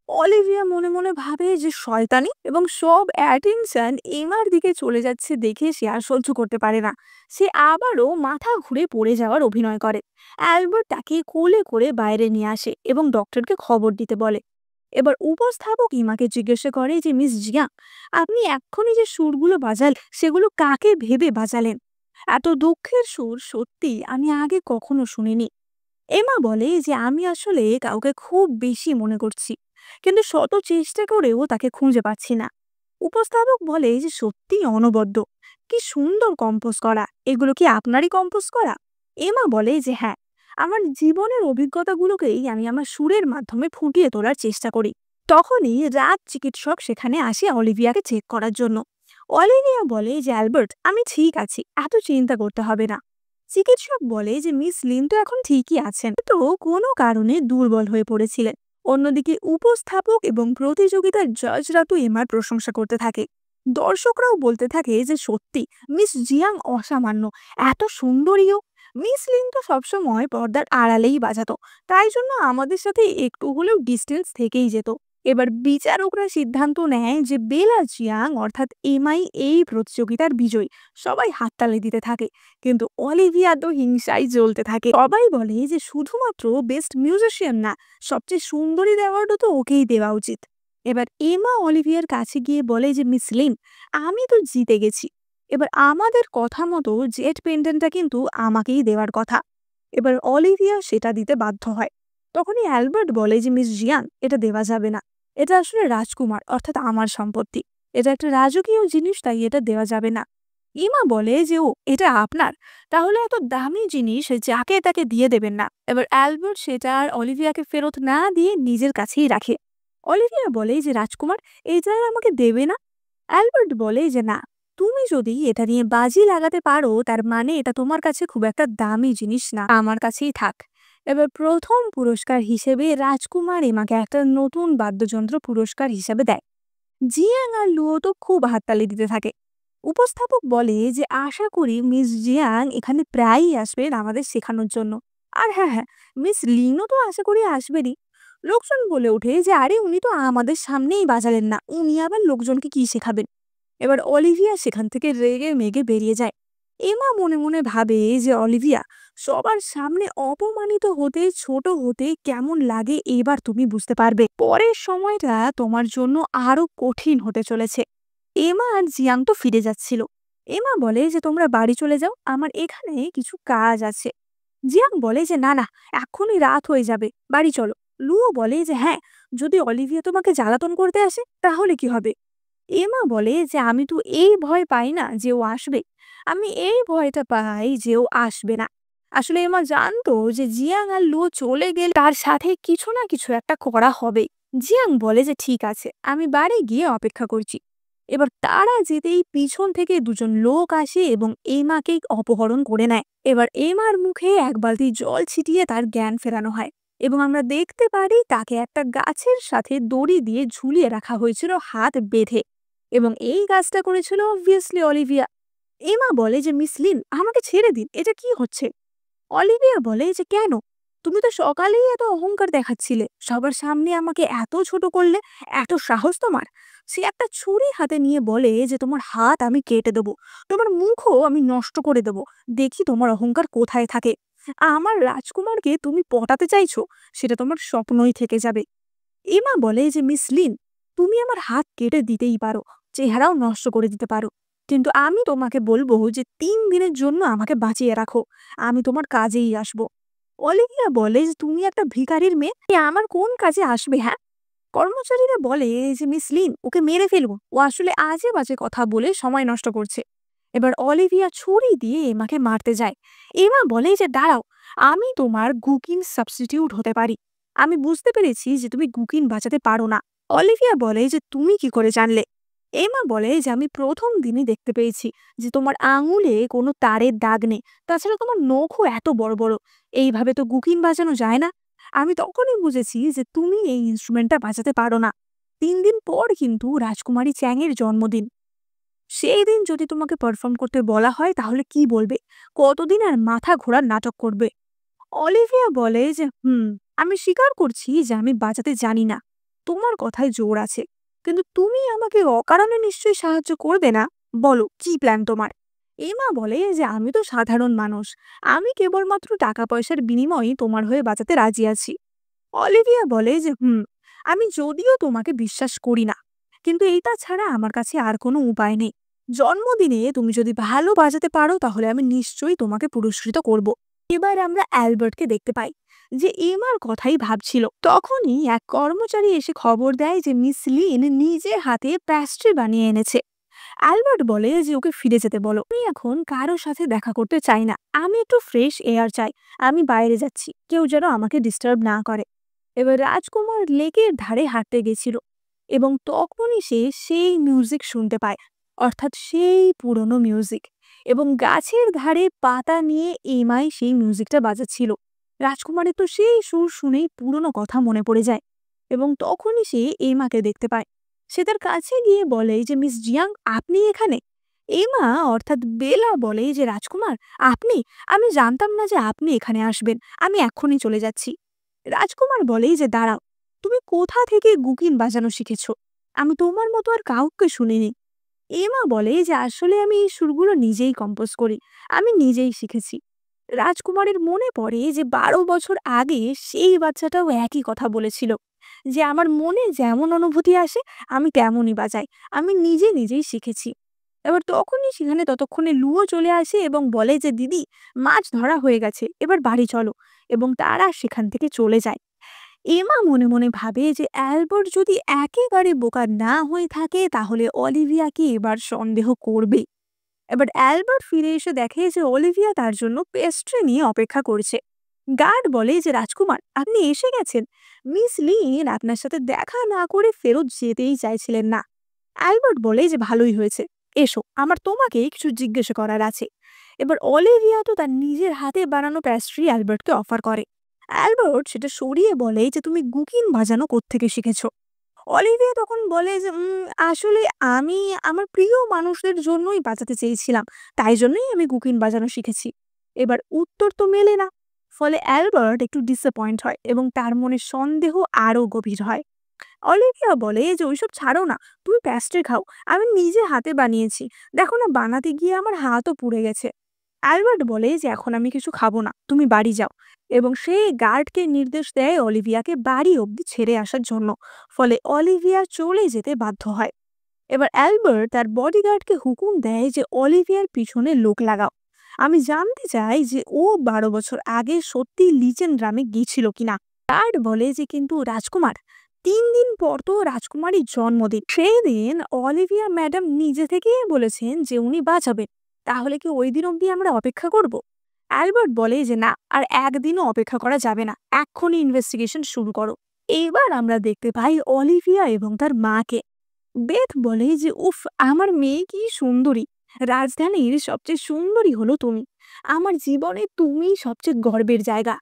অলিভিয়া মনে মনে ভাবে যে শয়তানি, এবং সব অ্যাটেনশন এমার দিকে চলে যাচ্ছে দেখে সে আর সহ্য করতে পারে না। সে আবারও মাথা ঘুরে পড়ে যাওয়ার অভিনয় করে। অ্যালবার্ট তাকে কোলে করে বাইরে নিয়ে আসে এবং ডক্টরকে খবর দিতে বলে। এবার উপস্থাপক ইমাকে জিজ্ঞাসা করে যে মিস জিয়া, আপনি এক্ষুনি যে সুরগুলো বাজাল, সেগুলো কাকে ভেবে বাজালেন? এত দুঃখের সুর সত্যি আমি আগে কখনো শুনিনি। এমা বলে যে আমি আসলে কাউকে খুব বেশি মনে করছি, কিন্তু শত চেষ্টা করেও তাকে খুঁজে পাচ্ছি না। উপস্থাপক বলে যে সত্যি অনবদ্য, কি সুন্দর কম্পোজ করা, এগুলো কি আপনারই কম্পোজ করা? এমা বলে যে হ্যাঁ, আমার জীবনের অভিজ্ঞতাগুলোকেই আমি আমার সুরের মাধ্যমে ফুটিয়ে তোলার চেষ্টা করি। তখনই রাজ চিকিৎসক সেখানে আসে অলিভিয়াকে চেক করার জন্য। অলিভিয়া বলে যে অ্যালবার্ট, আমি ঠিক আছি, এত চিন্তা করতে হবে না। চিকিৎসক বলে যে মিস লিন তো এখন ঠিকই আছেন, তো কোনো কারণে দুর্বল হয়ে পড়েছিলেন। অন্যদিকে উপস্থাপক এবং প্রতিযোগিতার জাজরা তো এমার প্রশংসা করতে থাকে। দর্শকরাও বলতে থাকে যে সত্যি মিস জিয়াং অসামান্য, এত সুন্দরীও। মিস লিন তো সবসময় পর্দার আড়ালেই বাজাতো, তাই জন্য আমাদের সাথে একটু হলেও ডিস্টেন্স থেকেই যেত। এবার বিচারকরা সিদ্ধান্ত নেয় যে বেলা জিয়াং অর্থাৎ এমআই এই প্রতিযোগিতার বিজয়ী। সবাই হাততালি দিতে থাকে, কিন্তু অলিভিয়া তো হিংসায় জ্বলতে থাকে। সবাই বলে যে শুধুমাত্র বেস্ট মিউজিশিয়ান না, সবচেয়ে সুন্দরী অ্যাওয়ার্ডও তো ওকেই দেওয়া উচিত। এবার এমা অলিভিয়ার কাছে গিয়ে বলে যে মিস লিন, আমি তো জিতে গেছি, এবার আমাদের কথা মতো জেট পেন্ডেন্টটা কিন্তু আমাকেই দেওয়ার কথা। এবার অলিভিয়া সেটা দিতে বাধ্য হয়। তখনই অ্যালবার্ট বলে যে মিস জিয়াং, এটা দেওয়া যাবে না, এটা আসলে রাজকুমার অর্থাৎ আমার সম্পত্তি, এটা একটা রাজকীয় জিনিস, তাই এটা দেওয়া যাবে না। ইমা বলে যে ও এটা আপনার, তাহলে এত দামি জিনিস যাকে তাকে দিয়ে দেবেন না। এবার অ্যালবার্ট সেটা আর অলিভিয়াকে ফেরত না দিয়ে নিজের কাছেই রাখে। অলিভিয়া বলে যে রাজকুমার, এটা আর আমাকে দেবে না। অ্যালবার্ট বলে যে না, তুমি যদি এটা নিয়ে বাজি লাগাতে পারো তার মানে এটা তোমার কাছে খুব একটা দামি জিনিস না, আমার কাছেই থাক। এবার প্রথম পুরস্কার হিসেবে রাজকুমার এমাকে একটা নতুন বাদ্যযন্ত্র পুরস্কার হিসেবে দেয়। জিয়াং আর লুও তো খুব হাততালি দিতে থাকে। উপস্থাপক বলে যে আশা করি মিস জিয়াং এখানে প্রায়ই আসবেন আমাদের শেখানোর জন্য। আর হ্যাঁ হ্যাঁ, মিস লিনও তো আশা করি আসবেনই। লোকজন বলে ওঠে যে আরে উনি তো আমাদের সামনেই বাজালেন না, উনি আবার লোকজনকে কি শেখাবেন। এবার অলিভিয়া সেখান থেকে রেগে মেগে বেরিয়ে যায়। এমা মনে মনে ভাবে যে অলিভিয়া, সবার সামনে অপমানিত হতে ছোট হতে কেমন লাগে এবার তুমি বুঝতে পারবে। পরের সময়টা তোমার জন্য আরো কঠিন হতে চলেছে। এমা আর জিয়াং তো ফিরে যাচ্ছিল। এমা বলে যে তোমরা বাড়ি চলে যাও, আমার এখানে কিছু কাজ আছে। জিয়াং বলে যে না না, এখনই রাত হয়ে যাবে, বাড়ি চলো। লুও বলে যে হ্যাঁ, যদি অলিভিয়া তোমাকে জ্বালাতন করতে আসে তাহলে কি হবে? এমা বলে যে আমি তো এই ভয় পাই না যে ও আসবে, আমি এই ভয়টা পাই যে ও আসবে না। আসলে এমা জানতো যে জিয়াং আর লুও চলে গেলে তার সাথে কিছু না কিছু একটা করা হবে। জিয়াং বলে যে ঠিক আছে, আমি বাড়ি গিয়ে অপেক্ষা করছি। এবার তারা যেতেই পিছন থেকে দুজন লোক আসে এবং এমাকে অপহরণ করে নেয়। এবার এমার মুখে এক বালতি জল ছিটিয়ে তার জ্ঞান ফেরানো হয় এবং আমরা দেখতে পারি তাকে একটা গাছের সাথে দড়ি দিয়ে ঝুলিয়ে রাখা হয়েছিল হাত বেঁধে, এবং এই কাজটা করেছিল অবভিয়াসলি অলিভিয়া। এমা বলে যে মিস লিন, আমাকে ছেড়ে দিন, এটা কি হচ্ছে? অলিভিয়া বলে যে কেন, তুমি তো সকালেই এত অহংকার দেখাচ্ছিলে, সবার সামনে আমাকে এত ছোট করলে, এত সাহস তোমার। সে একটা ছুরি হাতে নিয়ে বলে যে তোমার হাত আমি কেটে দেবো, তোমার মুখও আমি নষ্ট করে দেবো, দেখি তোমার অহংকার কোথায় থাকে। আমার রাজকুমারকে তুমি পটাতে চাইছো, সেটা তোমার স্বপ্নই থেকে যাবে। এমা বলে যে মিস লিন, তুমি আমার হাত কেটে দিতেই পারো, চেহারাও নষ্ট করে দিতে পারো, কিন্তু আমি তোমাকে বলবো যে 3 দিনের জন্য আমাকে বাঁচিয়ে রাখো, আমি তোমার কাজেই আসবো। অলিভিয়া বলে যে তুমি একটা ভিখারির মেয়ে, এ আমার কোন কাজে আসবে? হ্যাঁ, কর্মচারীরা বলে যে মিস লিন, ওকে মেরে ফেলবো, ও আসলে আজে বাজে কথা বলে সময় নষ্ট করছে। এবার অলিভিয়া ছুরি দিয়ে এমাকে মারতে যায়। এমা বলে যে দাঁড়াও, আমি তোমার গুকিন সাবস্টিটিউট হতে পারি, আমি বুঝতে পেরেছি যে তুমি গুকিন বাঁচাতে পারো না। অলিভিয়া বলে যে তুমি কি করে জানলে? এমা বলে যে আমি প্রথম দিনই দেখতে পেয়েছি যে তোমার আঙুলে কোনো তারের দাগ নেই, তাছাড়া তোমার নখও এত বড় বড়, এইভাবে তো গুকিন বাজানো যায় না। আমি তখনই বুঝেছি যে তুমি এই ইনস্ট্রুমেন্টটা বাজাতে পারো না। 3 দিন পর কিন্তু রাজকুমারী চ্যাংয়ের জন্মদিন, সেই দিন যদি তোমাকে পারফর্ম করতে বলা হয় তাহলে কি বলবে? কতদিন আর মাথা ঘোরার নাটক করবে? অলিভিয়া বলে যে আমি স্বীকার করছি যে আমি বাজাতে জানি না, তোমার কথায় জোর আছে, কিন্তু তুমি আমাকে অকারণে নিশ্চয়ই সাহায্য করবে না। বলো কি প্ল্যান তোমার? এমা বলে যে আমি তো সাধারণ মানুষ, আমি কেবলমাত্র টাকা পয়সার বিনিময়ে তোমার হয়ে বাঁচাতে রাজি আছি। অলিভিয়া বলে যে আমি যদিও তোমাকে বিশ্বাস করি না, কিন্তু এইটা ছাড়া আমার কাছে আর কোনো উপায় নেই। জন্মদিনে তুমি যদি ভালো বাজাতে পারো তাহলে আমি নিশ্চয়ই তোমাকে পুরস্কৃত করব। এবার আমরা অ্যালবার্টকে দেখতে পাই যে এমার কথাই ভাবছিল। তখনই এক কর্মচারী এসে খবর দেয় যে মিস লিন নিজে হাতে প্যাস্ট্রি বানিয়ে এনেছে। অ্যালবার্ট বলে যে ওকে ফিরে যেতে বলো, আমি এখন কারোর সাথে দেখা করতে চাই না, আমি একটু ফ্রেশ এয়ার চাই, আমি বাইরে যাচ্ছি, কেউ যেন আমাকে ডিস্টার্ব না করে। এবার রাজকুমার লেকের ধারে হাঁটতে গেছিল এবং তখনই সে সেই মিউজিক শুনতে পায়, অর্থাৎ সেই পুরনো মিউজিক। এবং গাছের ধারে পাতা নিয়ে এমাই সেই মিউজিকটা বাজাচ্ছিল। রাজকুমারের তো সেই সুর শুনেই পুরনো কথা মনে পড়ে যায় এবং তখনই সে এমাকে দেখতে পায়। সে তার কাছে গিয়ে বলে যে মিস জিয়াং, আপনি এখানে? এমা অর্থাৎ বেলা বলে যে রাজকুমার, আপনি, আমি জানতাম না যে আপনি এখানে আসবেন, আমি এক্ষুনি চলে যাচ্ছি। রাজকুমার বলে যে দাঁড়াও, তুমি কোথা থেকে গুকিন বাজানো শিখেছো? আমি তোমার মতো আর কাউকে শুনিনি। এমা বলে যে আসলে আমি এই সুরগুলো নিজেই কম্পোজ করি, আমি নিজেই শিখেছি। রাজকুমারের মনে পড়ে যে 12 বছর আগে সেই বাচ্চাটাও একই কথা বলেছিল, যে আমার মনে যেমন অনুভূতি আসে আমি তেমনই বাজাই, আমি নিজে নিজেই শিখেছি। এবার তখনই সেখানে ততক্ষণে লুও চলে আসে এবং বলে যে দিদি, মাছ ধরা হয়ে গেছে, এবার বাড়ি চলো। এবং তারা সেখান থেকে চলে যায়। এমা মনে মনে ভাবে যে অ্যালবার্ট যদি একেবারে বোকা না হয়ে থাকে তাহলে অলিভিয়াকে এবার সন্দেহ করবে। এবার অ্যালবার্ট ফিরে এসে দেখে যে অলিভিয়া তার জন্য পেস্ট্রি নিয়ে অপেক্ষা করছে। গার্ড বলে যে রাজকুমার, আপনি এসে গেছেন, মিস লিন আপনার সাথে দেখা না করে ফেরত যেতেই চাইছিলেন না। অ্যালবার্ট বলে যে ভালোই হয়েছে, এসো, আমার তোমাকে কিছু জিজ্ঞাসা করার আছে। এবার অলিভিয়া তো তার নিজের হাতে বানানো প্যাস্ট্রি অ্যালবার্টকে অফার করে। অ্যালবার্ট সেটা সরিয়ে বলে যে তুমি গুকিন বাজানো কোত্থেকে শিখেছো? অলিভিয়া তখন বলে যে আসলে আমি আমার প্রিয় মানুষদের জন্যই বাজাতে চেয়েছিলাম, তাই জন্যই আমি গুকিন বাজানো শিখেছি। এবার উত্তর তো মেলে না। ফলে অ্যালবার্ট একটু ডিসঅ্যাপয়েন্ট হয় এবং তার মনে সন্দেহ আরো গভীর হয়। অলিভিয়া বলে যে ওইসব ছাড়ো না, তুমি প্যাস্ট্রি খাও, আমি নিজে হাতে বানিয়েছি, দেখো না বানাতে গিয়ে আমার হাতও পুড়ে গেছে। অ্যালবার্ট বলে যে এখন আমি কিছু খাবো না, তুমি বাড়ি যাও। এবং সে গার্ডকে নির্দেশ দেয় অলিভিয়াকে বাড়ি অবধি ছেড়ে আসার জন্য। ফলে অলিভিয়া চলে যেতে বাধ্য হয়। এবার অ্যালবার্ট তার বডিগার্ডকে হুকুম দেয় যে অলিভিয়ার পিছনে লোক লাগাও। আমি জানতে চাই যে ও 12 বছর আগে সত্যি লিচেন গ্রামে গিয়েছিল কিনা। গার্ড বলে যে কিন্তু রাজকুমার, 3 দিন পর তো রাজকুমারীর জন্মদিন, সেই দিন অলিভিয়া ম্যাডাম নিজে থেকেই বলেছেন যে উনি বাঁচাবেন, তাহলে কি ওই দিন অবধি আমরা অপেক্ষা করব? অ্যালবার্ট বলে যে না, আর একদিনও অপেক্ষা করা যাবে না, এক্ষুনি ইনভেস্টিগেশন শুরু করো। এবার আমরা দেখতে পাই অলিভিয়া এবং তার মাকে। বেথ বলে যে উফ, আমার মেয়ে কি সুন্দরী, রাজধানীর সবচেয়ে সুন্দরী হলো তুমি, আমার জীবনে তুমি সবচেয়ে গর্বের জায়গা।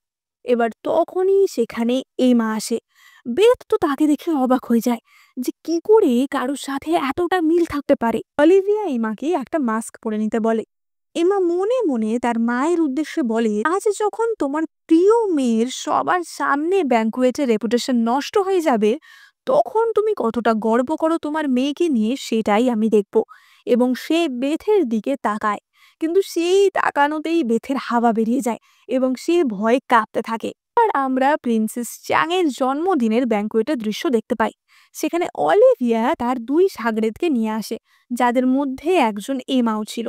এবার তখনই সেখানে এমা আসে। বেথ তো তাকে দেখে অবাক হয়ে যায় যে কি করে কারোর সাথে এতটা মিল থাকতে পারে। অলিভিয়া এমাকে একটা মাস্ক পরে নিতে বলে। এমা মনে মনে তার মায়ের উদ্দেশ্যে বলে, আজ যখন তোমার প্রিয় মেয়ের সবার সামনে ব্যাঙ্কুয়েটের রেপুটেশন নষ্ট হয়ে যাবে, তখন তুমি কতটা গর্ব করো তোমার মেয়েকে নিয়ে সেটাই আমি দেখব। এবং সে বেথের দিকে তাকায়, কিন্তু সেই তাকানোতেই বেথের হাওয়া বেরিয়ে যায় এবং সে ভয়ে কাঁপতে থাকে। আর আমরা প্রিন্সেস চ্যাং এর জন্মদিনের ব্যাঙ্কুয়েটের দৃশ্য দেখতে পাই। সেখানে অলিভিয়া তার 2 সাগরেদকে নিয়ে আসে, যাদের মধ্যে একজন এমাও ছিল।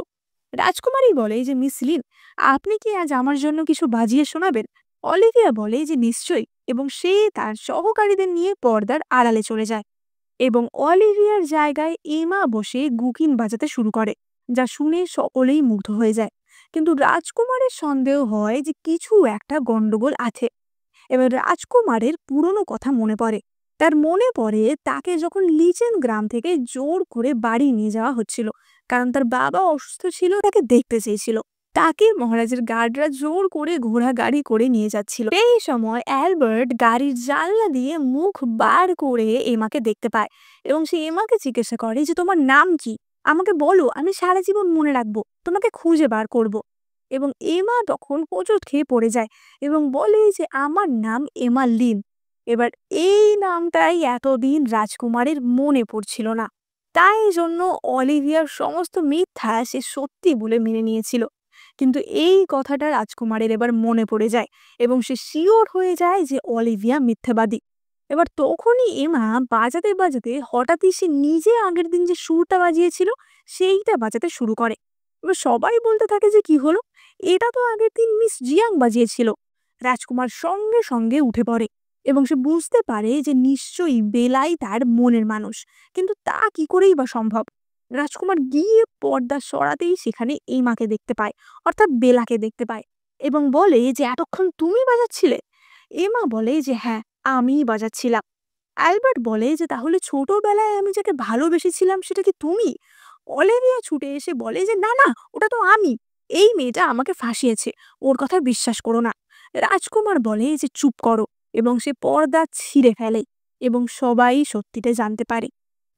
রাজকুমারী বলে যে মিস লিন, আপনি কি আজ আমার জন্য কিছু বাজিয়ে শোনাবেন? অলিভিয়া বলে যে নিশ্চয়ই, এবং সে তার সহকারীদের নিয়ে পর্দার আড়ালে চলে যায় এবং অলিভিয়ার জায়গায় এমা বসে গুকিন বাজাতে শুরু করে, যা শুনে সকলেই মুগ্ধ হয়ে যায়। কিন্তু রাজকুমারের সন্দেহ হয় যে কিছু একটা গন্ডগোল আছে। এবার রাজকুমারের পুরনো কথা মনে পড়ে। তার মনে পড়ে তাকে যখন লিচেন গ্রাম থেকে জোর করে বাড়ি নিয়ে যাওয়া হচ্ছিল, কারণ তার বাবা অসুস্থ ছিল, তাকে দেখতে চেয়েছিল। তাকে মহারাজের গার্ডরা জোর করে ঘোড়া গাড়ি করে নিয়ে যাচ্ছিল। এই সময় অ্যালবার্ট গাড়ির জানলা দিয়ে মুখ বার করে এমাকে দেখতে পায় এবং সে এমাকে জিজ্ঞাসা করে যে তোমার নাম কি, আমাকে বলো, আমি সারা জীবন মনে রাখবো, তোমাকে খুঁজে বার করব। এবং এমা তখন হোঁচট খেয়ে পড়ে যায় এবং বলে যে আমার নাম এমা লিন। এবার এই নামটাই এতদিন রাজকুমারের মনে পড়ছিল না, তাই জন্য অলিভিয়ার সমস্ত মিথ্যা সে সত্যি বলে মেনে নিয়েছিল। কিন্তু এই কথাটা রাজকুমারের এবার মনে পড়ে যায় এবং সে শিওর হয়ে যায় যে অলিভিয়া মিথ্যাবাদী। এবার তখনই এমা বাজাতে বাজাতে হঠাৎই সে নিজে আগের দিন যে সুরটা বাজিয়েছিল সেইটা বাজাতে শুরু করে। এবার সবাই বলতে থাকে যে কি হলো, এটা তো আগের দিন মিস জিয়াং বাজিয়েছিল। রাজকুমার সঙ্গে সঙ্গে উঠে পড়ে এবং সে বুঝতে পারে যে নিশ্চয়ই বেলাই তার মনের মানুষ, কিন্তু তা কি করেই বা সম্ভব। রাজকুমার গিয়ে পর্দা সরাতেই সেখানে এমাকে দেখতে পায়, অর্থাৎ বেলাকে দেখতে পায়, এবং বলে যে এতক্ষণ তুমি বাজাচ্ছিলে। এমা বলে যে হ্যাঁ, আমিই বাজাচ্ছিলাম। অ্যালবার্ট বলে যে তাহলে ছোটবেলায় আমি যাকে ভালোবেসেছিলাম সেটা কি তুমি? অলিভিয়া ছুটে এসে বলে যে না না, ওটা তো আমি। এই মেয়েটা আমাকে ফাঁসিয়েছে, ওর কথা বিশ্বাস করো না। রাজকুমার বলে যে চুপ করো, এবং সে পর্দা ছিঁড়ে ফেলে এবং সবাই সত্যিটা জানতে পারে।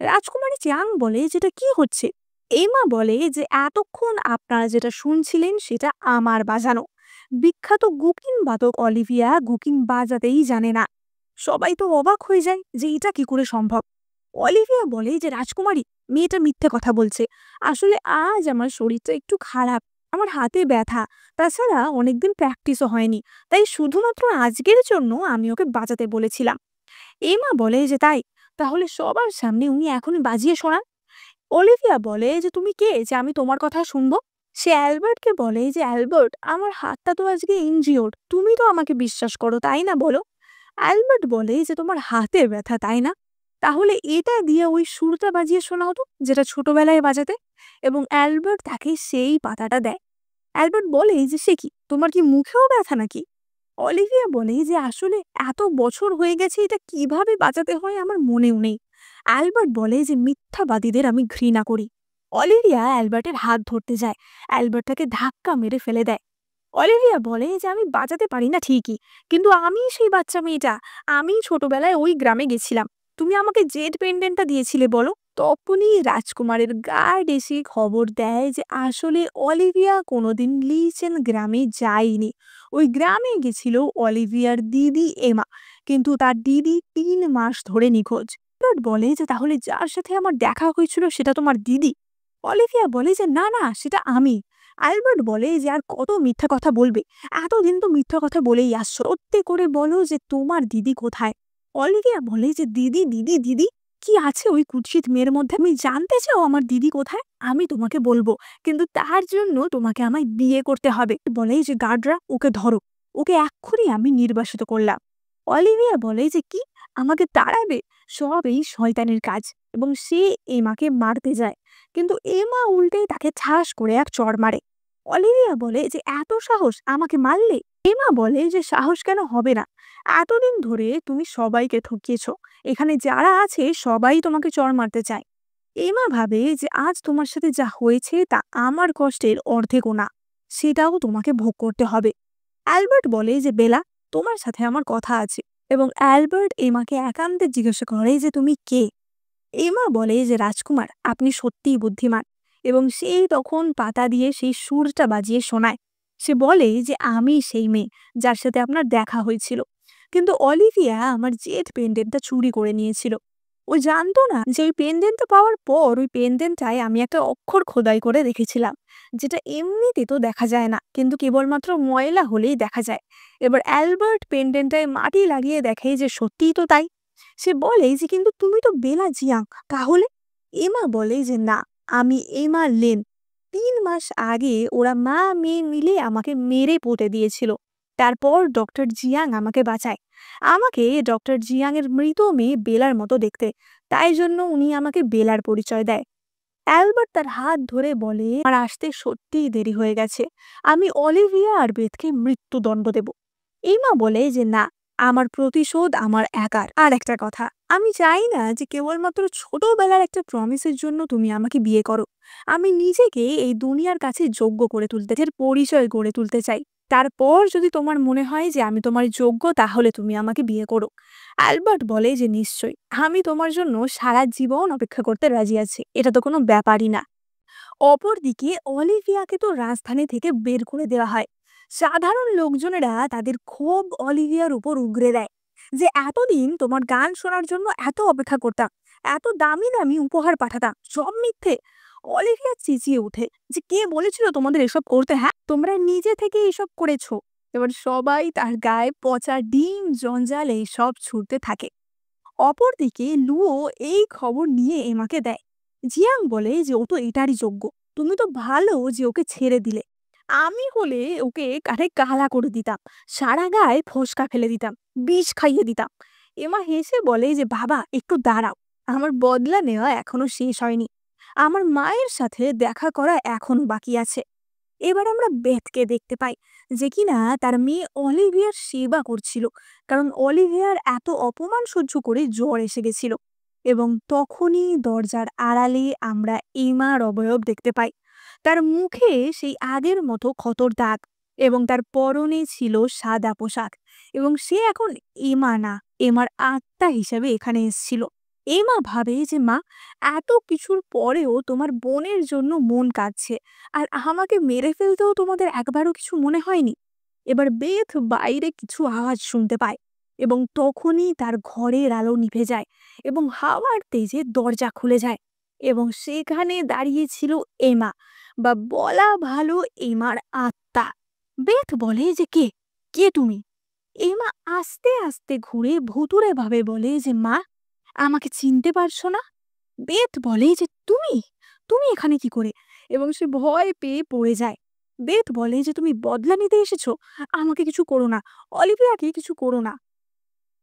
রাজকুমারী চিয়াং বলে যেটা কি হচ্ছে। এমা বলে যে এতক্ষণ আপনারা যেটা শুনছিলেন সেটা আমার বাজানো। বিখ্যাত গুকিং বাদক অলিভিয়া গুকিং বাজাতেই জানে না। সবাই তো অবাক হয়ে যায় যে এটা কি করে সম্ভব। অলিভিয়া বলে যে রাজকুমারী, মেয়েটা মিথ্যে কথা বলছে। আসলে আজ আমার শরীরটা একটু খারাপ, আমার হাতে ব্যথা, তাছাড়া অনেকদিন প্র্যাকটিসও হয়নি, তাই শুধুমাত্র আজকের জন্য আমি ওকে বাজাতে বলেছিলাম। এমা বলে যে তাই, তাহলে সবার সামনে উনি এখনই বাজিয়ে শোনান। অলিভিয়া বলে যে তুমি কে যে আমি তোমার কথা শুনবো। সে অ্যালবার্টকে বলে যে অ্যালবার্ট, আমার হাতটা তো আজকে ইনজিওর্ড, তুমি তো আমাকে বিশ্বাস করো তাই না, বলো। অ্যালবার্ট বলে যে তোমার হাতে ব্যথা তাই না, তাহলে এটা দিয়ে ওই সুরটা বাজিয়ে শোনাও তো যেটা ছোটবেলায় বাজাতে। এবং অ্যালবার্ট তাকে সেই পাতাটা দেয়। অ্যালবার্ট বলে যে সে কি, তোমার কি মুখেও ব্যথা নাকি? অলিভিয়া বলে যে আসলে এত বছর হয়ে গেছে, এটা কিভাবে বাঁচাতে হয় আমার মনেও নেই। অ্যালবার্ট বলে যে মিথ্যাবাদীদের আমি ঘৃণা করি। অলিভিয়া অ্যালবার্টের হাত ধরতে যায়, অ্যালবার্ট তাকে ধাক্কা মেরে ফেলে দেয়। অলিভিয়া বলে যে আমি বাঁচাতে পারি না ঠিকই, কিন্তু আমি সেই বাচ্চা মেয়েটা, আমি ছোটবেলায় ওই গ্রামে গেছিলাম, তুমি আমাকে জেড পেন্ডেন্টটা দিয়েছিলে বলো। তখনই রাজকুমারের গার্ড এসে খবর দেয় যে আসলে অলিভিয়া কোনোদিন লিচেন গ্রামে যায়নি। ওই গ্রামে গেছিল অলিভিয়ার দিদি এমা, কিন্তু তার দিদি 3 মাস ধরে নিখোঁজ। এডওয়ার্ড বলে যে তাহলে যার সাথে আমার দেখা হয়েছিল সেটা তোমার দিদি? অলিভিয়া বলে যে না না, সেটা আমি। অ্যালবার্ট বলে যে আর কত মিথ্যা কথা বলবে, এতদিন তো মিথ্যা কথা বলেই আসছো, সত্যি করে বলো যে তোমার দিদি কোথায়। অলিভিয়া বলে যে দিদি দিদি দিদি কি আছে ওই কুৎসিত মেয়ের মধ্যে? আমি জানতে চাও আমার দিদি কোথায়? আমি তোমাকে বলবো, কিন্তু তার জন্য তোমাকে আমায় বিয়ে করতে হবে। বলে যে গার্ডরা ওকে ধরো, ওকে এক্ষুনি আমি নির্বাসিত করলাম। অলিভিয়া বলে যে কি, আমাকে তাড়াবে? সব এই শয়তানের কাজ। এবং সে এমাকে মারতে যায়, কিন্তু এমা উল্টে তাকে ঠাস করে এক চড় মারে। অলিভিয়া বলে যে এত সাহস, আমাকে মারলে? এমা বলে যে সাহস কেন হবে না, এতদিন ধরে তুমি সবাইকে ঠকিয়েছ, এখানে যারা আছে সবাই তোমাকে চড় মারতে চায়। এমা ভাবে যে আজ তোমার সাথে যা হয়েছে তা আমার কষ্টের অর্ধেকও না, সেটাও তোমাকে ভোগ করতে হবে। অ্যালবার্ট বলে যে বেলা, তোমার সাথে আমার কথা আছে। এবং অ্যালবার্ট এমাকে একান্তে জিজ্ঞাসা করে যে তুমি কে। এমা বলে যে রাজকুমার, আপনি সত্যিই বুদ্ধিমান। এবং সেই তখন পাতা দিয়ে সেই সুরটা বাজিয়ে শোনায়। সে বলে যে আমি সেই মেয়ে যার সাথে আপনার দেখা হয়েছিল, কিন্তু অলিভিয়া আমার জেড পেন্ডেন্টটা চুরি করে নিয়েছিল। ও জানতো না যে ওই পেন্ডেন্টটা পাওয়ার পর ওই পেন্ডেন্টটায় আমি একটা অক্ষর খোদাই করে রেখেছিলাম, যেটা এমনিতে তো দেখা যায় না, কিন্তু কেবলমাত্র ময়লা হলেই দেখা যায়। এবার অ্যালবার্ট পেন্ডেন্টটায় মাটি লাগিয়ে দেখে যে সত্যিই তো তাই। সে বলে যে কিন্তু তুমি তো বেলা জিয়াং, তাহলে? এমা বলে যে না, আমি এমা লেন। 3 মাস আগে ওরা মা মেয়ে মিলে আমাকে মেরে পুঁতে দিয়েছিল। তারপর ডক্টর জিয়াং আমাকে বাঁচায়। আমাকে ডক্টর জিয়াং এর মৃত মেয়ে বেলার মতো দেখতে, তাই জন্য উনি আমাকে বেলার পরিচয় দেয়। অ্যালবার্ট তার হাত ধরে বলে আর আসতে সত্যিই দেরি হয়ে গেছে, আমি অলিভিয়া আর বেথকে মৃত্যুদণ্ড দেব। এমা বলে যে না, আমার প্রতিশোধ আমার একার। আর একটা কথা, আমি চাই না যে কেবলমাত্র ছোটবেলার একটা প্রমিসের জন্য তুমি আমাকে বিয়ে করো। আমি নিজেকে এই দুনিয়ার কাছে যোগ্য করে তুলতে, এর পরিচয় গড়ে তুলতে চাই। তারপর যদি তোমার মনে হয় যে আমি তোমার যোগ্য, তাহলে তুমি আমাকে বিয়ে করো। অ্যালবার্ট বলে যে নিশ্চয়ই, আমি তোমার জন্য সারা জীবন অপেক্ষা করতে রাজি আছি, এটা তো কোনো ব্যাপারই না। অপরদিকে অলিভিয়াকে তো রাজধানী থেকে বের করে দেওয়া হয়। সাধারণ লোকজনেরা তাদের ক্ষোভ অলিভিয়ার উপর উগরে দেয় যে এতদিন তোমার গান শোনার জন্য এত অপেক্ষা করতাম, এত দামি দামি উপহার পাঠাতাম, সব মিথ্যে। অলিভিয়া চেঁচিয়ে ওঠে যে কে বলেছিল তোমাদের এসব করতে, হ্যাঁ তোমরা নিজে থেকে এসব করেছো। এবার সবাই তার গায়ে পচা ডিম জঞ্জাল এই সব ছুটতে থাকে। অপরদিকে লুও এই খবর নিয়ে এমাকে দেয়। জিয়াং বলে যে ও তো এটারই যোগ্য, তুমি তো ভালো যে ওকে ছেড়ে দিলে। আমি হলে ওকে কাঠে কালা করে দিতাম, সারা গায়ে ফোসকা ফেলে দিতাম, বিষ খাইয়ে দিতাম। এমা হেসে বলে যে বাবা একটু দাঁড়াও, আমার বদলা নেওয়া এখনো শেষ হয়নি। আমার মায়ের সাথে দেখা করা এখনো বাকি আছে। এবার আমরা বেথকে দেখতে পাই, যে কিনা তার মেয়ে অলিভিয়ার সেবা করছিল, কারণ অলিভিয়ার এত অপমান সহ্য করে জ্বর এসে গেছিল। এবং তখনই দরজার আড়ালে আমরা এমার অবয়ব দেখতে পাই। তার মুখে সেই আগের মতো ক্ষতর দাগ, এবং তার পরনে ছিল সাদা পোশাক। এবং সে এখন এমা না, এমার আত্মা হিসেবে এখানে এসেছিল। এমা ভাবে যে মা, এত কিছুর পরেও তোমার বোনের জন্য মন কাঁদছে, আর আমাকে মেরে ফেলতেও তোমাদের একবারও কিছু মনে হয়নি। এবার বেথ বাইরে কিছু আওয়াজ শুনতে পায়, এবং তখনই তার ঘরের আলো নিভে যায়, এবং হাওয়ার তেজে দরজা খুলে যায়, এবং সেখানে দাঁড়িয়ে ছিল এমা, বা বলা ভালো এমার আত্মা। বেথ বলে যে কে কে তুমি? এমা আস্তে আস্তে ঘুরে ভুতুড়ে ভাবে বলে যে মা, আমাকে চিনতে পারছো না? বেথ বলে যে তুমি তুমি এখানে কি করে? এবং সে ভয় পেয়ে পড়ে যায়। বেথ বলে যে তুমি বদলা নিতে এসেছো, আমাকে কিছু করো না, অলিভিয়াকে কিছু করো না।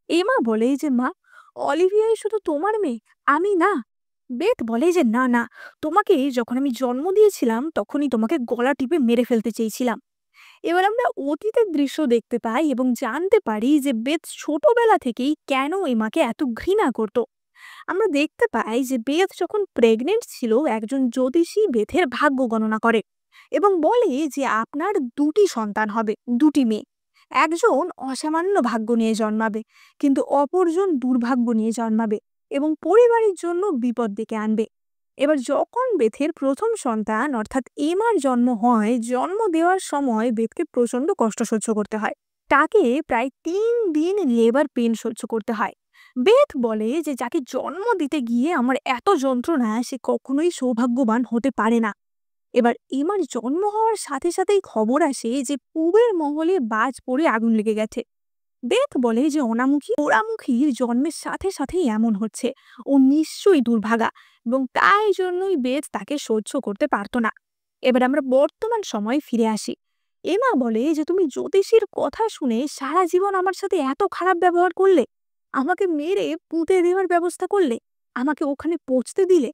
এমা বলে যে মা, অলিভিয়াই শুধু তোমার মেয়ে, আমি না। বেথ বলে যে না না, তোমাকে যখন আমি জন্ম দিয়েছিলাম তখনই তোমাকে গলা টিপে মেরে ফেলতে চেয়েছিলাম। এবার আমরা অতীতের দৃশ্য দেখতে পাই এবং জানতে পারি যে বেথ ছোটবেলা থেকেই কেন এমাকে এত ঘৃণা করত। আমরা দেখতে পাই যে বেথ যখন প্রেগনেন্ট ছিল, একজন জ্যোতিষী বেথের ভাগ্য গণনা করে এবং বলে যে আপনার দুটি সন্তান হবে, দুটি মেয়ে। একজন অসামান্য ভাগ্য নিয়ে জন্মাবে, কিন্তু অপরজন দুর্ভাগ্য নিয়ে জন্মাবে এবং পরিবারের জন্য বিপদ ডেকে আনবে। এবার যখন বেথের প্রথম সন্তান অর্থাৎ এমার জন্ম হয়, জন্ম দেওয়ার সময় বেথকে প্রচন্ড কষ্ট সহ্য করতে হয়। তাকে প্রায় 3 দিন লেবার পেন সহ্য করতে হয়। বেথ বলে যে যাকে জন্ম দিতে গিয়ে আমার এত যন্ত্রণা, সে কখনোই সৌভাগ্যবান হতে পারে না। এবার এমার জন্ম হওয়ার সাথে সাথেই খবর আসে যে পূবের মহলে বাজ পড়ে আগুন লেগে গেছে। বেথ বলে যে অনামুখী পোড়ামুখীর জন্মের সাথে সাথেই এমন হচ্ছে, ও নিশ্চয়ই দুর্ভাগা, এবং তাই জন্যই বেথ তাকে সহ্য করতে পারতো না। এবার আমরা বর্তমান সময়ে ফিরে আসি। এমা বলে যে তুমি জ্যোতিষীর কথা শুনে সারা জীবন আমার সাথে এত খারাপ ব্যবহার করলে, আমাকে মেরে পুঁতে দেওয়ার ব্যবস্থা করলে, আমাকে ওখানে পৌঁছতে দিলে।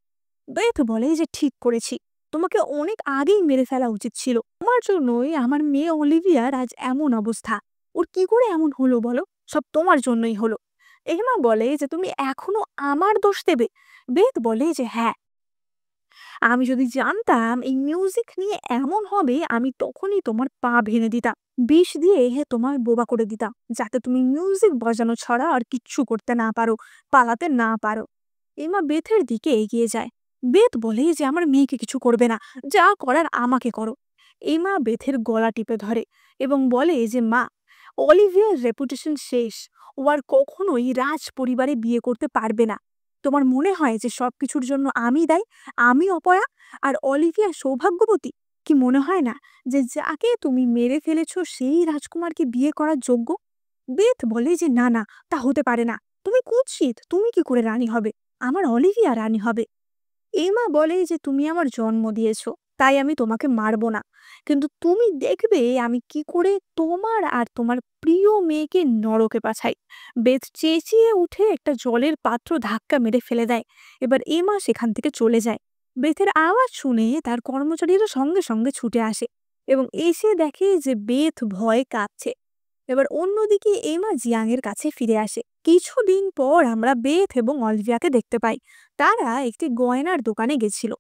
বেথ বলে যে ঠিক করেছি, তোমাকে অনেক আগেই মেরে ফেলা উচিত ছিল। তোমার জন্যই আমার মেয়ে অলিভিয়ার আজ এমন অবস্থা। ওর কি করে এমন হলো বলো? সব তোমার জন্যই হলো। এমা বলে যে তুমি এখনো আমার দোষ দেবে? বেথ বলে যে হ্যাঁ, আমি যদি জানতাম এই মিউজিক নিয়ে এমন হবে, আমি তখনই তোমার পা ভেঙে দিতাম, বিষ দিয়ে তোমায় বোবা করে দিতাম, যাতে তুমি মিউজিক বাজানো ছাড়া আর কিচ্ছু করতে না পারো, পালাতে না পারো। এমা বেথের দিকে এগিয়ে যায়। বেথ বলে যে আমার মেয়েকে কিছু করবে না, যা করার আমাকে করো। এমা বেথের গলা টিপে ধরে এবং বলে যে মা, অলিভিয়ার রেপুটেশন শেষ, ও আর কখনোই রাজ পরিবারে বিয়ে করতে পারবে না। তোমার মনে হয় যে সবকিছুর জন্য আমি দায়ী, আমি অপয়া, আর অলিভিয়া সৌভাগ্যবতী? কি মনে হয় না যে যাকে তুমি মেরে ফেলেছ সেই রাজকুমারকে বিয়ে করার যোগ্য? বেথ বলে যে না না, তা হতে পারে না, তুমি কুৎসিত, তুমি কি করে রানী হবে? আমার অলিভিয়া রানী হবে। এমা বলে যে তুমি আমার জন্ম দিয়েছো, তাই আমি তোমাকে মারবো না, কিন্তু তুমি দেখবে আমি কি করে তোমার আর তোমার প্রিয় মেয়েকে নরকে পাঠাই। বেথ চেঁচিয়ে উঠে একটা জলের পাত্র ধাক্কা মেরে ফেলে দেয়। এবার এমা সেখান থেকে চলে যায়। বেথের আওয়াজ শুনে তার কর্মচারীরা সঙ্গে সঙ্গে ছুটে আসে এবং এসে দেখে যে বেথ ভয়ে কাঁপছে। এবার অন্যদিকে এমা জিয়াং এর কাছে ফিরে আসে। কিছুদিন পর আমরা বেথ এবং অলিভিয়াকে দেখতে পাই। তারা একটি গয়নার দোকানে গেছিল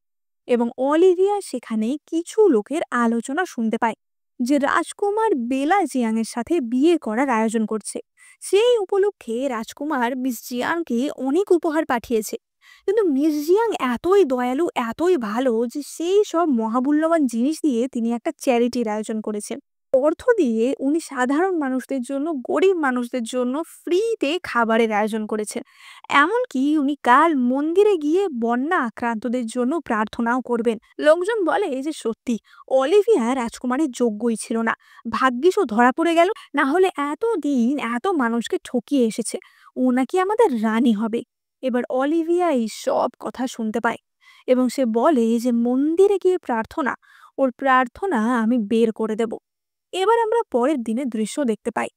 এবং অলিভিয়া সেখানে কিছু লোকের আলোচনা শুনতে পায় যে রাজকুমার বেলা জিয়াং এর সাথে বিয়ে করার আয়োজন করছে। সেই উপলক্ষে রাজকুমার মিস জিয়াংকে অনেক উপহার পাঠিয়েছে, কিন্তু মিস জিয়াং এতই দয়ালু, এতই ভালো যে সেই সব মহামূল্যবান জিনিস দিয়ে তিনি একটা চ্যারিটির আয়োজন করেছেন। অর্থ দিয়ে উনি সাধারণ মানুষদের জন্য, গরিব মানুষদের জন্য ফ্রিতে খাবারের আয়োজন করেছেন। এমনকি উনি কাল মন্দিরে গিয়ে বন্যা আক্রান্তদের জন্য প্রার্থনাও করবেন। লোকজন বলে যে সত্যি অলিভিয়া রাজকুমারের যোগ্যই ছিল না, ভাগ্যিস ও ধরা পড়ে গেল, না হলে এতদিন এত মানুষকে ঠকিয়ে এসেছে, ও নাকি আমাদের রানী হবে। এবার অলিভিয়া এই সব কথা শুনতে পায় এবং সে বলে যে মন্দিরে গিয়ে প্রার্থনা, ওর প্রার্থনা আমি বের করে দেব। এবার আমরা পরের দিনের দৃশ্য দেখতে পাই।